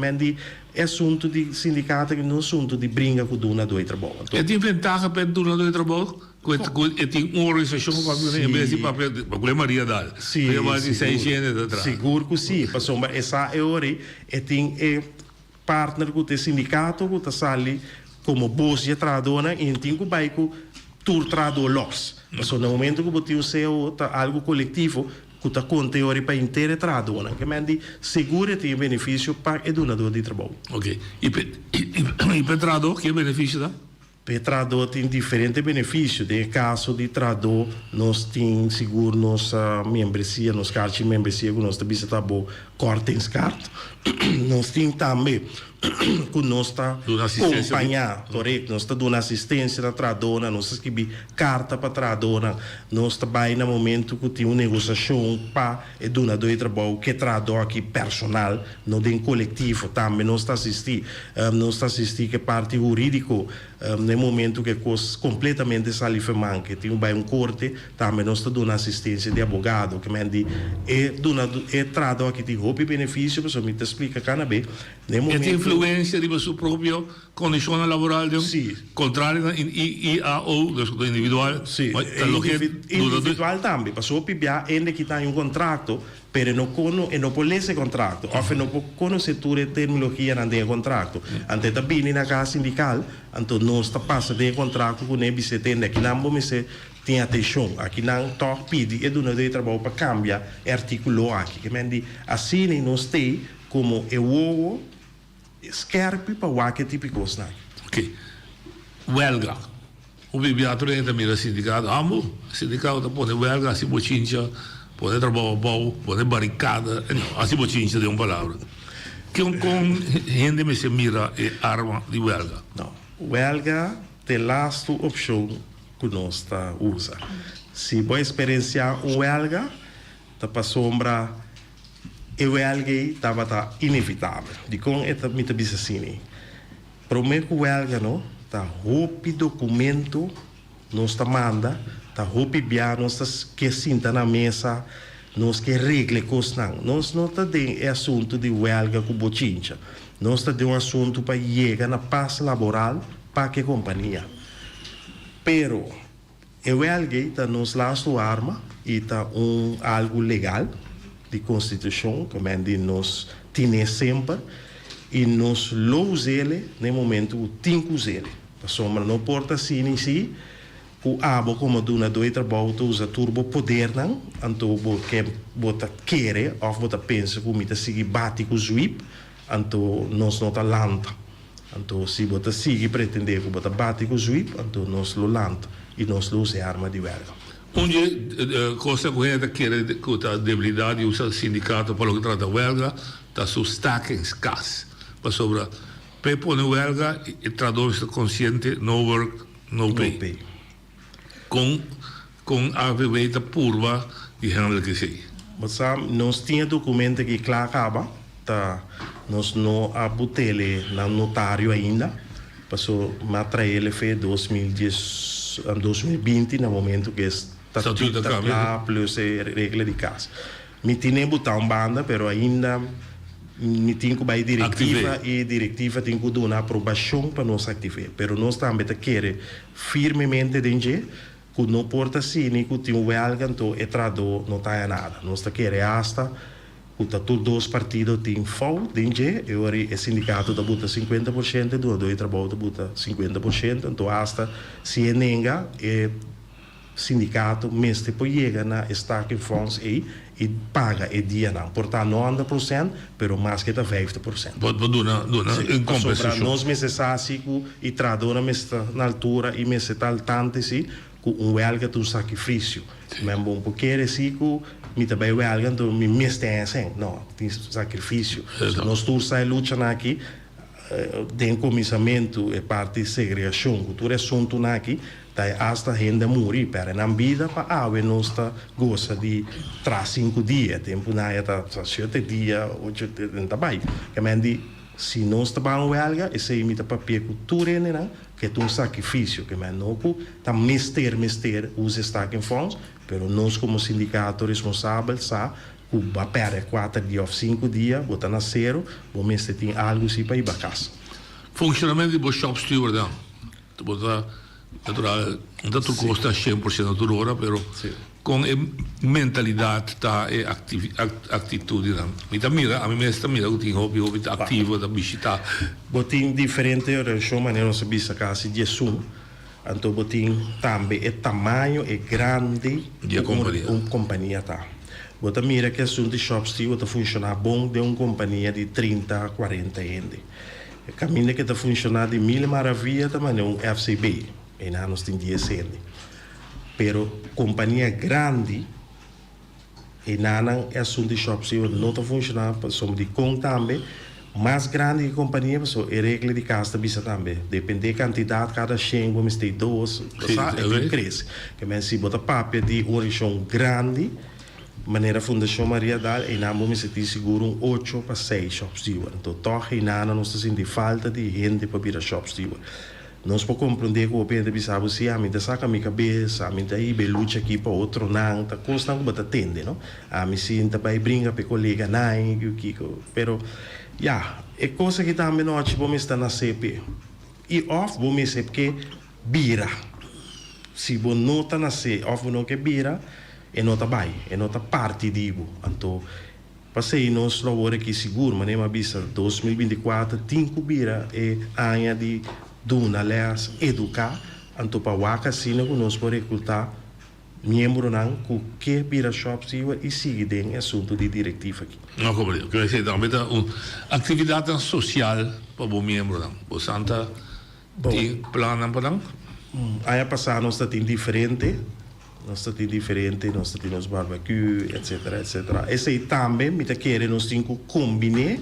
é assunto de sindicato que não é assunto de briga com o donador de trabalho é de vantagem para o donador de trabalho que tem uma organização para a Maria Dal mais de 600 seguro que sim passou essa é hora e tem partner com o sindicato que está sali como boss de tradona e tem que vai com tur trado los passou no momento que botou o seu algo coletivo que está conteúdo para inteira tradona que mandi seguro tem benefício para o donador de trabalho. Ok. E para trador que benefício dá? Trador tem diferentes benefícios. No caso de trador, nós temos seguro nossa membresia, nossa carta de membresia, que nós também está bom, corta em carta. Nós temos também que nós está acompanhar, correto? Nós está dando assistência na tradona, nós escrevi carta para tradona, nós trabalhamos no momento que tem uma negociação para o donador de trabalho, que é trador aqui personal, não tem coletivo também, nós está assistindo que parte jurídico, no momento que é coisa completamente salifamante, que tem um corte, também nós está dando assistência de advogado, que é trador aqui tem roupa e benefício, pessoal me explica cada vez. Tem influência de sua própria condição laboral de contrário IAO do individual. Sim, individual também. Passou a PBA ainda que tem contrato, pero não pode esse contrato. Ou não pode conhecer a terminologia do contrato. Ante também na casa sindical, então nós está passando de contrato com o NBCT, que não vamos ser tem atenção aqui não tô pedi donador de trabalho para cambiar artigo aqui que mende assim nós tem como o scarpe para o que tipo coisa. Ok. Huelga. O bibliato entra mira sindicato, sindicato pode huelga, assim bochincha, pode trabalho bom, pode barricada, assim bochincha de uma palavra. Que com gente me se mira arma de huelga. Não. Huelga é a last opção que nós usa. Se você experienciar huelga, tá para sombra e huelga estava inevitável. De com é também tá bisa assim. Prometo huelga não, tá roupa documento nós tá manda, tá roupa bia nós tá que sinta na mesa, nós que regle coisa não. Nós não tá de assunto de huelga com bochincha. Nós tá de assunto para chegar na paz laboral para que companhia. Pero eu alguém está nos lançando arma e está algo legal de constituição que nós temos sempre e nós lo usamos no momento que temos ele. A sombra não porta assim si o abo como donador de trabalho usa turbo poder não, então porque bota querer ou bota pensa que me seguir bate com o zwip, então nós não tá lanta. Então, se você sigue pretender que você bate com o SWIP, então nós lo lança e nós lo usa arma de huelga. Onde cosa correta que a debilidade usa o sindicato para o que trata huelga, está su stack em escasso. Para sobre pepo na huelga e traduz consciente no work, no pay. Com a viveta purva de handel que sei. Mas nós tínhamos documento que claro acaba, tá? Nós não abutele na notário ainda, passou material foi 2020 no momento que está tudo claro plus regra de casa. Me tinha botar um banda, pero ainda me tinha que vai diretiva e diretiva tem que dar uma aprovação para nós ativar. Pero nós também queremos firmemente dizer que não porta assim, nem que tem o huelga, então é trador, não está nada. Nós queremos hasta que todos os partidos têm FOU, dizer, e agora o sindicato da buta 50%, do trabalho da buta 50%, então hasta se é nenga, é sindicato mesmo pode chegar na stacking funds e paga e dia não. Portanto, 90%, pero mais que 50%. Pode em compensação. Nós necessitamos e tradona na altura e mesmo tal tanto assim, que huelga é um sacrifício. Mas bom, porque é assim que me também huelga, então me mesmo tem assim. Não, tem sacrifício. Nós todos lutando aqui, tem comissamento e parte de segregação, cultura é assunto aqui, daí hasta gente morrer, para na vida para a nós gosta de 5 dias, tempo na está 7 dias, 8 dias, não vai. Que se nós trabalhamos huelga, esse imita papel cultura né, que é um sacrifício, que não está mister usa stacking funds, pero nós como sindicato responsável sa que vai perder 4 dias ou 5 dias, botar na zero, o mês tem algo assim para ir para casa. Funcionamento de shop steward, não. Não custa 100% por hora, pero com a mentalidade e atitude. A mim mesmo mira que tem hobby ativo da visitar. Botin diferente relação, mas não se bisa casa de som. Então botin também é tamanho é grande de companhia tá. Você mira que assunto de shop steward funciona bom de uma companhia de 30 a 40 anos. O caminho que está funcionando de mil maravilhas também é um FCB. E nós temos 10 anos. Pero companhia grande e não é assunto de shop steward não está funcionando, somos de conta também. Mais grande que companhia, pessoal, é regra de casa bisa também. Depende da quantidade, cada 100, vamos ter 2, é cresce. Que mas se botar papel de origem grande, maneira Fundação Maria Dal, e não vamos ter seguro 8 para 6 shop steward. Então, toque e nada, nós temos falta de gente para vir a shop steward. Nós podemos compreender que o pente bisabo se a mim saca minha cabeça, a mim aí belucha aqui para outro não, tá constante que atende, não? A mim sinta para brincar para colega não, pero é coisa que também nós vamos estar na CP. E off vamos ser que bira. Se você não está na CP, off não que bira, é não tá bem, é não tá parte disso. Então, passei nós agora aqui seguro, mas nem bisa 2024 tem que bira é ano de duna, aliás, educar, então para o casino que nós podemos recrutar membro não que bira shop e sigue dentro assunto de diretiva aqui. Não compreendo. Quer dizer, também uma atividade social para o membro não. O Santa tem plano para não? Aí passar nós temos diferente, nós temos barbecue, etc. Esse aí também me quer nós temos que combinar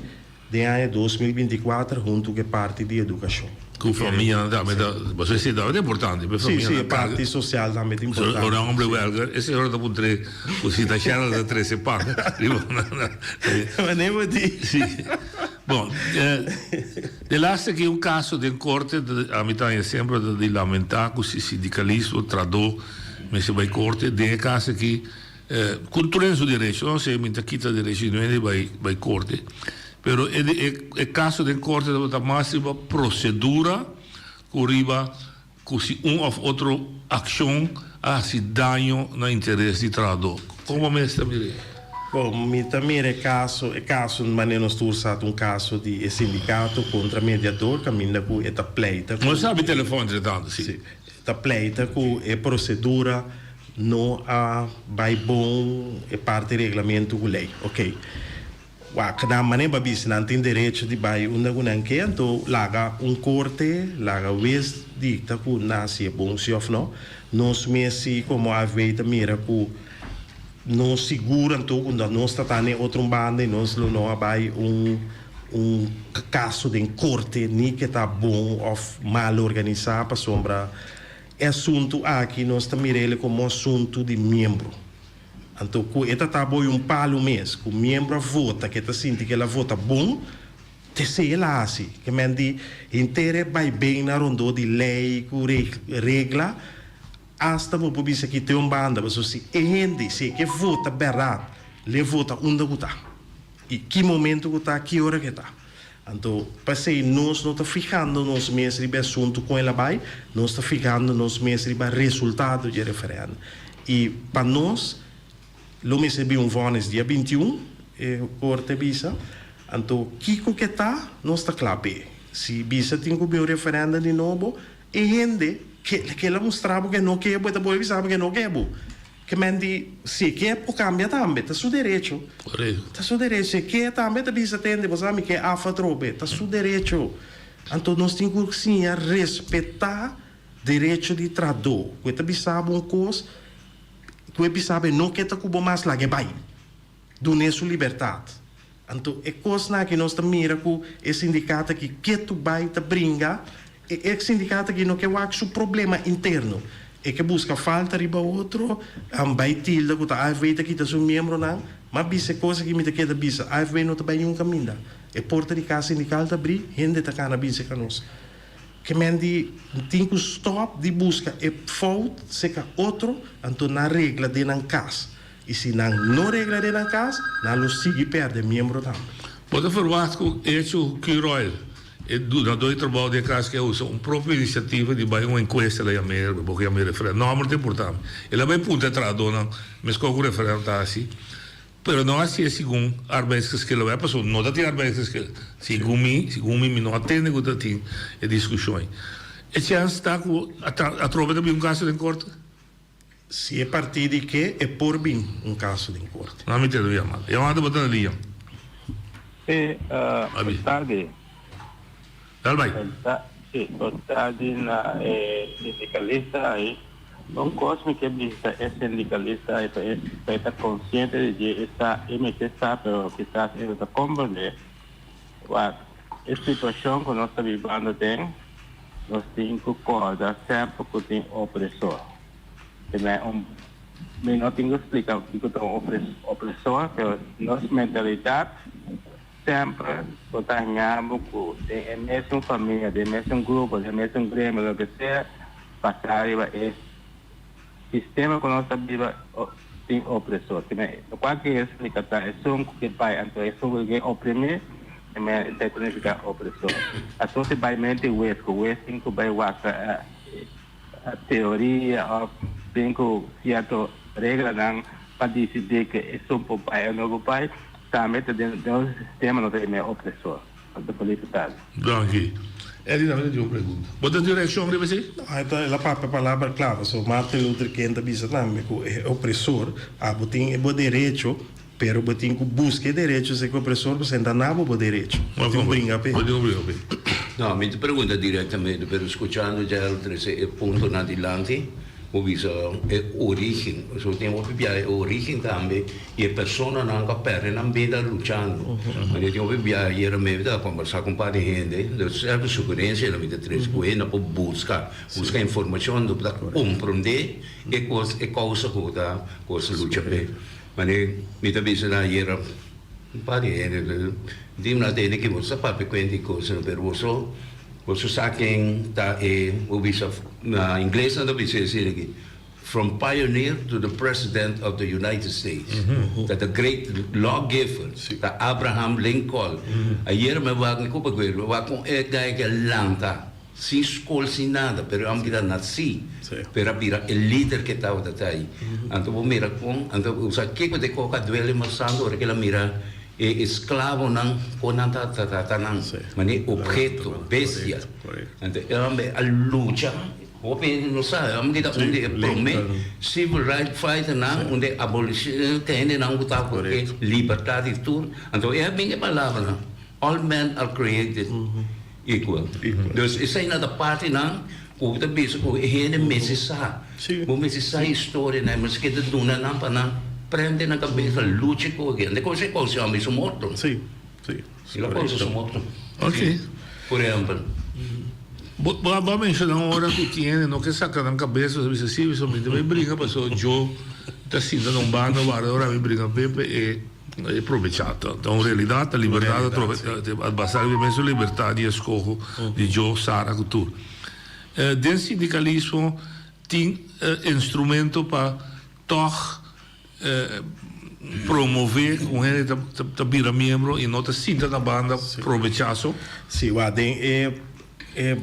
de ano 2024 junto com a parte de educação. Com família, a sociedade é importante. Sim, a parte social também é importante. Ora, homem belga, esse hora da puntre, o se da chela da 13 paga. Mas nem vou dizer. Bom, de laatste que caso de corte, a metà è sempre di lamentare che si sindicalismo tradò, messo bei corte, de caso che cultura su direito, non se mi quita direito, non è bei corte. Pero è caso del corte da massima procedura che arriva così un o altro azione a si danno na interesse di tradò. Come me sta mi Bom, mi também é caso, mas nós temos um caso de sindicato contra mediador, caminha com esta pleita. Não sabe telefone de tanto, sim. Esta pleita com a procedura não vai bom é parte do regulamento da lei, ok? Cada maneira bis não tem direito de vai onde não quer, então laga corte, laga vez dicta que nasce bom se ou não, nós mesmo como a veita mira que não segura então quando nós está em outro bando, nós não vai caso de corte nem que está bom ou mal organizado para sombra assunto aqui nós está mirando como assunto de membro. Então, esta está bom palo mês, que o membro vota, que está sentindo que ela vota bom, te sei lá assim, que mende inteira vai bem na ronda de lei, com regra, hasta vou por isso aqui tem banda, mas se gente se que vota barato, le vota onde está, e que momento está, que hora que está. Então, passei nós não está ficando nos meses de assunto com ela vai, nós está ficando nos meses de resultado de referendo. E para nós lo recebi vones dia 21, corte bisa. Então, Kiko que está, nós está claro. Se bisa tem que ver o referendo de novo, e gente que ela mostrava que não quer, então pode avisar que não quer. Que mende, se quer, pode cambiar também, está seu direito. Está seu direito, se quer também, está bisa tende, você sabe que é afatrobe, está seu direito. Então, nós temos que sim, respeitar o direito de trador. Porque bisa coisa, que sabe não quer que o mais lá que vai do nosso liberdade. Então é coisa que nós mira com esse sindicato que tu vai te brincar é sindicato que não quer o problema interno é que busca falta riba outro vai tilda que tá veita que tá seu membro não mas bisa coisa que me te queda bisa vai não tá bem caminho é porta de casa sindical tá abrir gente tá cana bisa que nós que mendi tem que stop de busca é fault se que outro então na regra de na casa e se não regra de na casa não lo sigue perde membro também pode falar com isso que Royal na dois trabalhos de casa que usa própria iniciativa de vai uma encuesta da América porque a América não é muito importante ela vai punta atrás dona mas com o referente assim pero não assim é segundo arbeidskas que ela vai passar não dá tem arbeidskas que segundo mim não atende que tem a discussão e chance está com a trova de um caso de corte se é partir de que é por bem um caso de corte não me entendo chamada botando ali boa tarde dá vai boa tarde na sindicalista aí um cosme que é sindicalista está estar consciente de esta MTSA, pero quizás está compreender a situação que nós estamos vivendo nós temos que acordar sempre que tem opressor. Não tenho que explicar o que é opressor, pero nossa mentalidade sempre contaminamos com a mesma família, o mesmo grupo, o mesmo grêmio, o que seja, passar é sistema que nós vivemos tem opressor. Qualquer explicação é só que vai, então é só que oprimir, é significa opressor. A sua basicamente o tem que vai a teoria, tem que certa regra para decidir que é só para o pai ou não para o pai, também dentro do sistema não tem opressor. Então, politicado. Branqui. Edina, me deu uma pergunta. Bota direção para você? Então, ela para a palavra clara, so Martin Luther King também também que é opressor, tem o direito, pero tem que buscar direito, se que o opressor você ainda não tem direito. Pode brincar bem. No, mi pergunta direttamente per ascoltando già altri punto adelante, ho visto origine, so tempo più origine tambe e persone non capire non veda luciando. Ma io tempo più ieri me da conversare con vari gente, lo serve sicurezza la vita tre scuole, non può busca informazioni dopo da comprendere e cosa lucia per. Ma mi da visto da ieri vari gente di una delle che vuol sapere quindi cose per você sa che ho visto in inglese non dice sì from pioneer to the president of the United States that the great lawgiver that Abraham Lincoln ieri me va con quello va con dai che lanta si scolsi nada però am che nazi per abira il leader che stava da tai anto mira con anto usa che de coca duele masando perché la mira esclavo non ma ne objeto, bestia. Entonces, a lucha Open no sa, amgi da unde prome civil right fighter na unde abolition kene na uta ko libertad tour. Anto é bem palavra na. All men are created equal. Dus is na da parte na o da biso ko hene mesisa. Mo mesisa história na mas que da duna na pa na prende na cabeça luce ko again. De cose cose ami su morto. Sì, sì. La cosa su morto. Ok. Por exemplo. Vamos mencionar uma hora que tiene, não que saca na cabeça, se assim, se me vai briga, passou eu tá sendo num bando, agora me briga Pepe e aproveichato. Então, in realtà, la libertà di abbassare la libertà di escogo di Joe Sara Couture. Del sindicalismo tem instrumento para toch promover com ele da vira membro e não tá sinta na banda aproveichato. Sì, guarda, é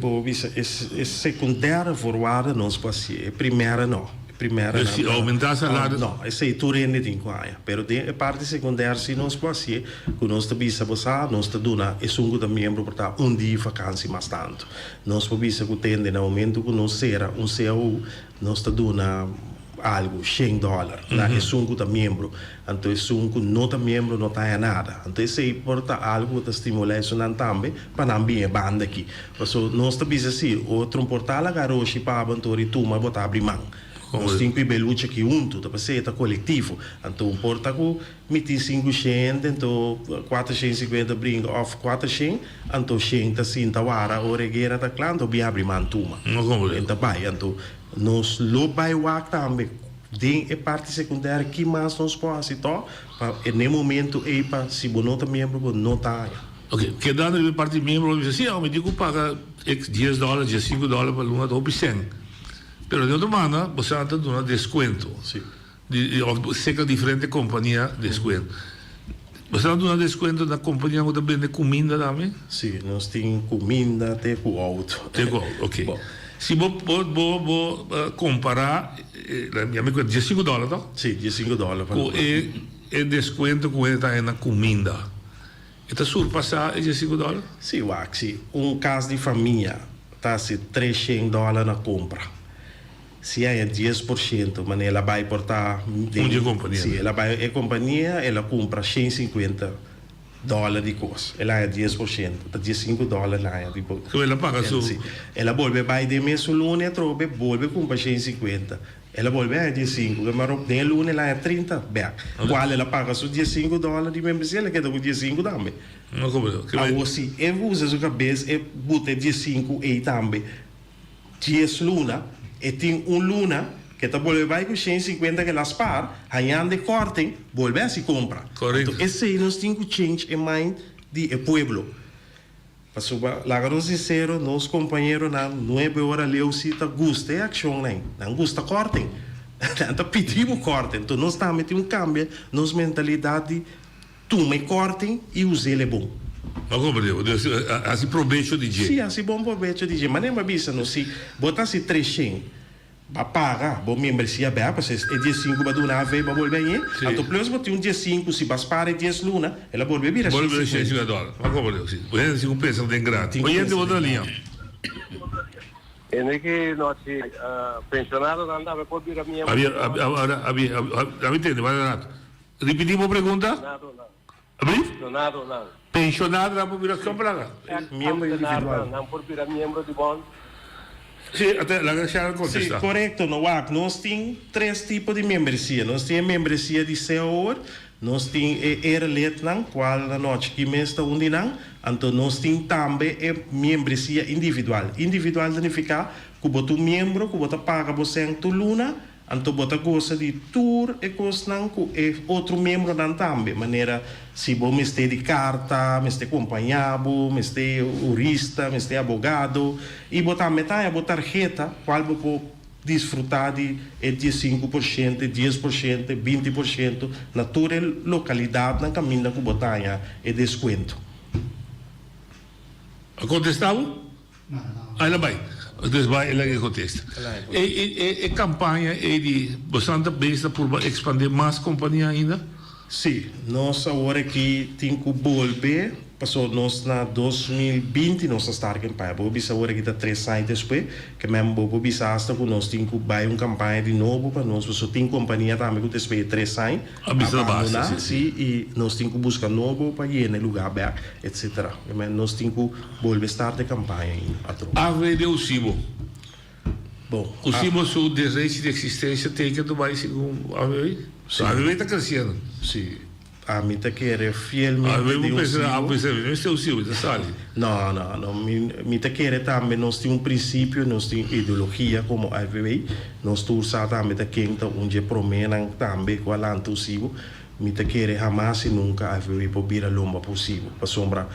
secundária voorwaarde não se pode ser, primeira não. Primeira não. Aumentar o salário? Não, essa é tudo ainda tem quase. Mas a parte secundária se não se pode ser, que nós estamos a nós estamos dando membro para dia de vacância mais tanto. Nós podemos ter no momento que nós será CAU, nós estamos dando algo $100 na é membro, então é não tá membro não tá nada, então isso importa algo que estimula isso não também para não bem banda aqui, porque nós estamos assim outro portal garoto para aventura tu mas botar abrir mão. Nós temos que beluche aqui junto, tá para tá coletivo, então importa que miti 500, então 450 brinca off 400, então 100 tá cinta hora ou regueira tá claro, então bem abrir mão tuma. Então vai, então nós lo vai wak também tem a parte secundária que mais nós pode então para no momento aí para se bonota membro não tá. Ok, que dando a parte membro diz assim, me digo paga $10, $5 para uma do 100. Pero de outra maneira, você está dando desconto. Sim. Seca diferente companhia desconto. Você está dando desconto na companhia que vende comida também? Sim, nós temos comida até com auto. Até com auto, ok. Bom. Se vou comparar, minha amiga diz $5, não? Sim, $5. Com o desconto que está na comida. Está surpassar esse $5? Sim, Waxi. Caso de família, está se $300 na compra. Se é 10%, mas ela vai portar... Onde é a companhia? Sim, ela vai a companhia, ela compra $150 de coisa. Ela é 10%, $15 lá é tipo. Então ela paga só. Ela volve vai de mês lunes, trobe, volve compra 150. Ela volve a 15, mas de lunes lá é 30, bem. Qual ela paga só $15 de membresia, ela quer dar 15 também. Não como eu. Agora se eu uso a cabeça, eu boto 15 e também 10 luna, e tem luna que está volve vai com 150 que las par, aí de cortem, volve a se compra. Correto. Então, esse aí nós temos que change in mind de pueblo. Para lá sincero, nós companheiros na 9 horas leu se tá gusta é ação não gusta cortem. Então pedimos cortem. Então nós estamos metendo cambio, nos mentalidade tu me cortem e use ele bom. Ma come devo? Assim proveito di gente. Sì, assim bom proveito di gente. Mas nem uma bisa não se botasse 300 para pagar, bom membresia bem, porque é 15 para doar vez para volver aí. Então plus botar 15 se baspar 10 luna, ela volve vir a $150. Ma come devo? Sì. Poi si compensa tem grátis. Poi entra outra linha. É que nós pensionados andava por vir a minha. Avete vai Repetimos a pergunta? Não. Pensionado na população praga. Membro individual. Não por vir a membro de bom. Sim, até lá que já contesta. Sim, correto. Nós temos 3 tipos de membresia. Nós temos membresia de senhor, nós temos erletnan, qual a noite que me está onde não. Então nós temos também membresia individual. Individual significa que você é membro, que você paga você em tu luna. Então, você gosta de tour e coisa não com outro membro não também. Maneira, se você está de carta, você está acompanhado, você está jurista, você está advogado, e você também tem a tarjeta, qual você pode desfrutar de 15%, 10%, 20% na tua localidade, na caminho que você tem é desconto. Contestava? Não. Aí vai. Dus vai ele que contesta. E campanha é de bastante besta por expandir mais companhia ainda? Sim, nós agora que temos que volver, passou nós na 2020, nós estamos em campanha. Vou bisa agora que está 3 anos depois, que mesmo vou bisa hasta que nós temos que fazer uma campanha de novo para nós, porque tem companhia também que depois de 3 anos, abandonar, sim, e nós temos que buscar novo para ir no lugar aberto, etc. Nós temos que volver a estar de campanha. A ver o Cibo. Bom, o Cibo, seu desejo de existência tem que tomar segundo a ver. A ver está crescendo. Sim. A mim está querendo fielmente. A ver, vou pensar, não é o Cibo, está sali. Não. Me está querendo também, nós temos princípio, nós temos ideologia como a ver. Nós temos também da quinta, onde promenem também com a lanta o Cibo. Me está querendo jamais e nunca a ver para vir a lomba possível. Para sombra.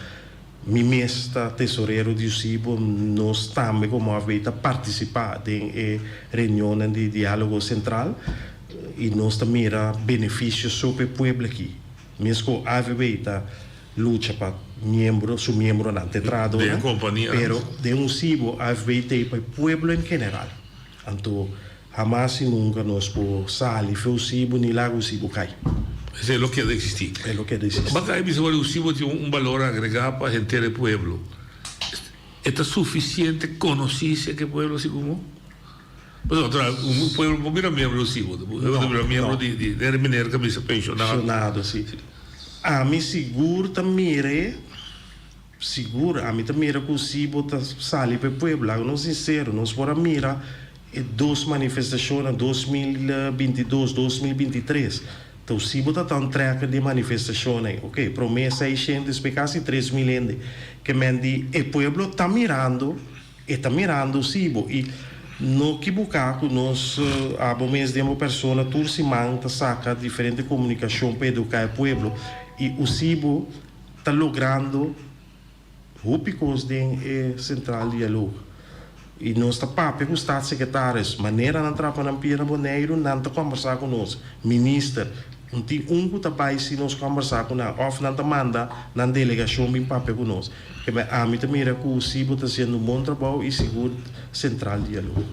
Mi mesta tesoureiro de Cibo, nós também como a veita participar em reunião de diálogo central e nós também mira benefícios sobre o povo aqui. Mesmo a veita luta para su membro não tetrado, pero de Cibo a veita para o povo em geral. Então, jamais e nunca nós podemos sair o Cibo nem lá o Cibo cai. Eso es lo que debe existir. Es lo que debe existir. Bacá, o Cibo tiene un valor agregado para gente del pueblo. ¿Es suficiente conocerse que el pueblo así como? Pues un pueblo, mira miembro del Cibo, miembro de minero que me dice pensionado. Sí. A mí seguro también, a mí también que el Cibo sale para el pueblo, no sincero, nos por mira dos manifestaciones 2022, 2023. Então, o Cibo está tão treca de manifestações, ok? Promessa 600, quase 3 mil, que mendi o povo está mirando o Cibo. E no que bucaco, nós, há momentos de uma pessoa, turcimanta, saca diferente comunicação para educar o povo. E o Cibo está logrando rupicos de central de diálogo. E nós está papo com os Estados secretários, maneira não trapa na Pia Boneiro, não está conversar conosco. Ministro, não tem que está se nós conversar com nós, ou não está manda na delegação bem papo conosco. A mim também é que o Cibo está sendo um bom trabalho e seguro central de diálogo.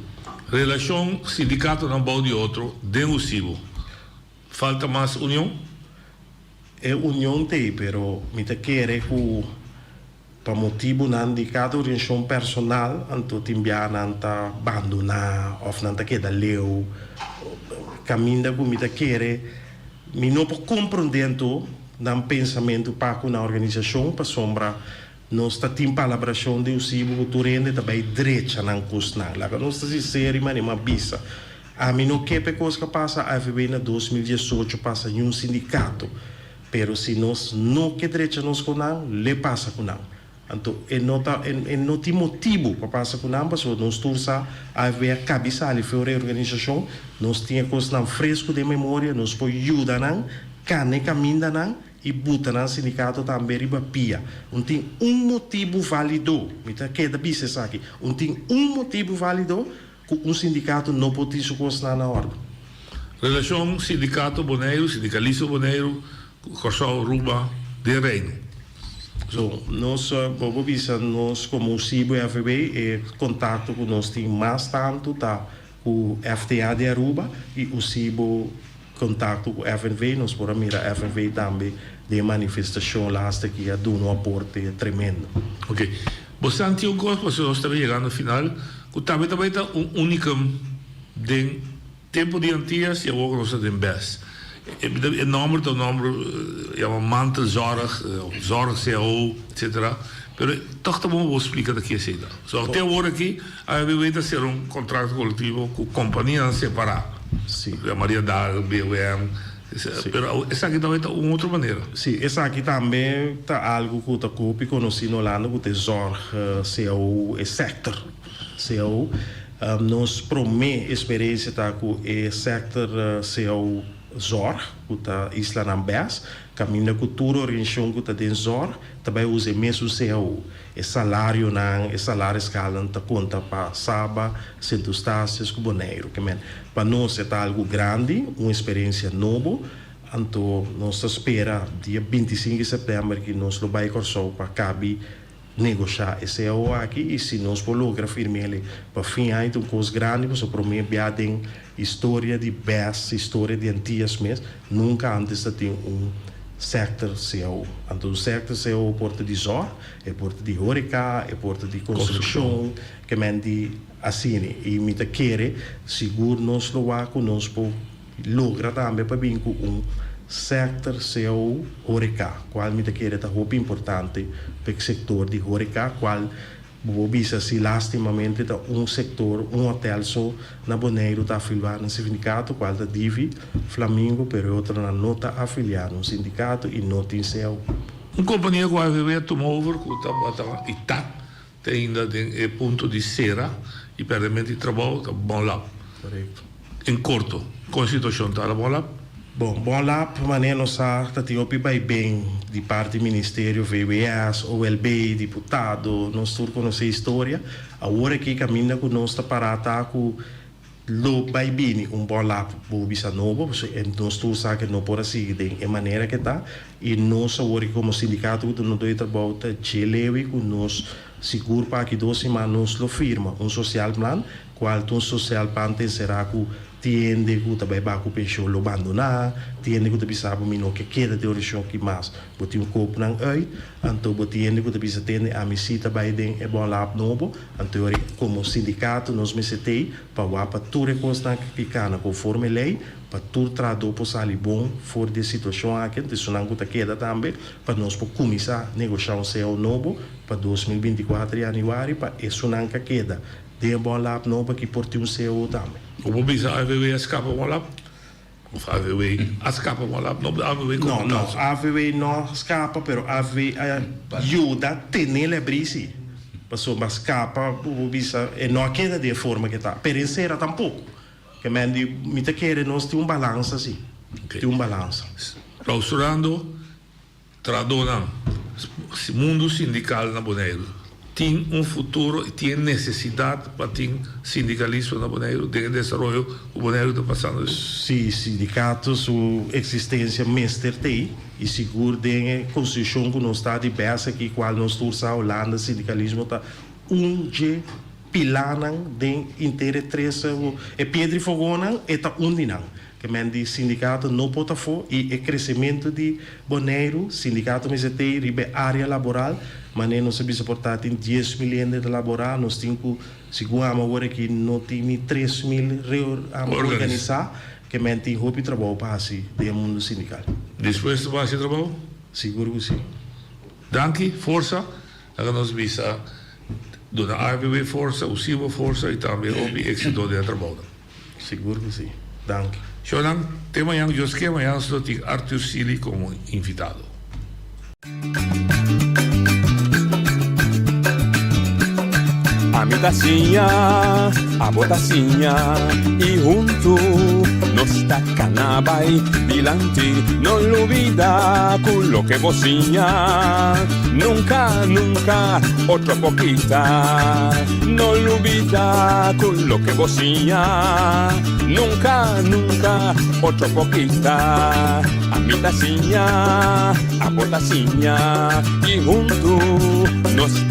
Relação sindicato não bom de outro, dentro do Cibo. Falta mais união? É união tem, pero me te quer que para motivo não de cada orientação personal, então timbia não está abandonar, ou não está queda leu, caminho que me te quer, me não pode compreender um pensamento para uma organização, para sombra, nós está tem palabração de o Cibo, que tu rende também direita não custa nada, nós está sincero, mas uma bisa. A mim não quer coisa que passa, a FB na 2018 passa em um sindicato, pero se nós não quer direita nós com não, le passa com não. Então, não tem motivo para passar com ambas, nós tursa a ver a cabeça ali foi a organização, nós tínhamos coisa fresco de memória, nós podemos ajudar não, cane caminha não e botar no sindicato também riba pia. Não tem motivo válido, me tá queda bicha aqui, não tem motivo válido que sindicato não pode ter coisa na ordem. Relação sindicato Boneiro, sindicalista Boneiro, Corsal Ruba de Reino. So, nós, nós como o Cibo e a FB, contato que nós temos mais tanto tá, com o FTA de Aruba e o Cibo contato com o FNV, nós podemos mirar a FNV também de manifestação lá hasta que dá um aporte tremendo. Ok. Você antes um coisa, você está chegando ao final, que também está unicum de tempo de antigas e agora nós temos best. Het nummer, ja, mantel, zorg, CO, etc. Pero toch te vou explicar daqui a cedo. So, até agora aqui, a gente ser um contrato coletivo com companhias separadas. Sim. A Maria Dal, BUM. Pero essa aqui também está uma outra maneira. Sim, essa aqui também está algo que está conhecido lá no que é zorg, CO, e sector. CO, nós promete experiência tá com o sector CO zorg, que está isla Nambés, caminho cultura, orientação que está dentro zorg, também usa mesmo CO. E salário não, e salário escala está conta para Saba, Centro Estácios, com Boneiro. Para nós é algo grande, uma experiência nova. Então, nós esperamos, dia 25 de setembro, que nós vamos Corsol para cabe negociar esse CO aqui. E se nós podemos lograr firme ele para fim, então, coisa grande, nós prometemos história de BES, história de antigas mesmo, nunca antes tem sector seu. Então, o sector seu é porta de zorg, é porta de horeca, é porta de construção, que mende assim. E me quer, seguro nós loaco, nós logra também para vir com sector seu horeca, qual me quer é muito importante para o setor de horeca, qual bisa se lastimamente tá setor, hotel só na Bonaire está afiliado no sindicato, qual está Divi, Flamengo, pero outro na nota afiliado no sindicato e nota em seu. Companhia que a AVV tomou over, que está ainda em ponto de cera e perdimento de trabalho, está bom lá. Correto. Em curto, constituição está bom lá? Bom lá, para maneira nossa, tá vai bem de parte do Ministério, VBS, OLB, deputado, nós todos conhecemos a história. Agora que caminha com nós está parado com lo vai bem bom lá para o bisa novo, nós todos sabemos que não pode seguir de maneira que está e nós agora como sindicato que não dois trabalho tá chelewe com nós seguro para que 2 semanas nós lo firma social plan, qual social plan será com tiende que também vai com pensão lo abandonar, tiende que também sabe mino que queda de oração que mais, bote copo nang ai, então tiende que também atende a misita vai den é bom lá novo, então como sindicato nós me setei para tu recosta que cana conforme lei, para tu traduzir para sair bom fora de situação aqui, de sonang que queda também, para nós começar a negociar um céu novo para 2024 de janeiro para isso não queda. De bom lá novo que porte um céu também. Como bisa AVV escapa bom lá? Ou AVV escapa bom lá? Não, AVV como não, AVV não escapa, pero AVV ajuda a ter a brisa. Passou, mas escapa, o bisa não queda de forma que está. Perecer tampouco. Que me te quer nós tem balanço assim. Tem balanço. Clausurando, tradona, mundo sindical na Bonaire. Tem futuro e tem necessidade para ter sindicalismo na Bonaire, de desenvolvimento o Bonaire está passando. Sim, sindicatos, sua existência mestre tem e seguro de construção que nós está de peça aqui, qual nós estamos a Holanda, sindicalismo está de pilanan de interesse e pedra fogona está dinan. Que mendi sindicato não pode for e o crescimento de Bonaire, sindicato me tem ribe área laboral, mas não se bisa portar em 10 milhões de laboral, nós temos segundo agora que não tem 3 mil organizar, que mendi roupa e trabalho para assim do mundo sindical. Depois de fazer trabalho? Seguro que sim. Danke, força, agora nós bisa dona AVV força, o Silva força e também o êxito do trabalho. Seguro que sim. Danke. Shonan, tema yang Joske Mayan Slotik Arthur Sili como invitado. A mi tacinha, a botacinha e junto nos tacanabay dilante, no olvida con lo que bocina, nunca, nunca otra poquita, no olvida con lo que bocina, nunca, nunca otra poquita, a mi tacinha, a botacinha y junto nos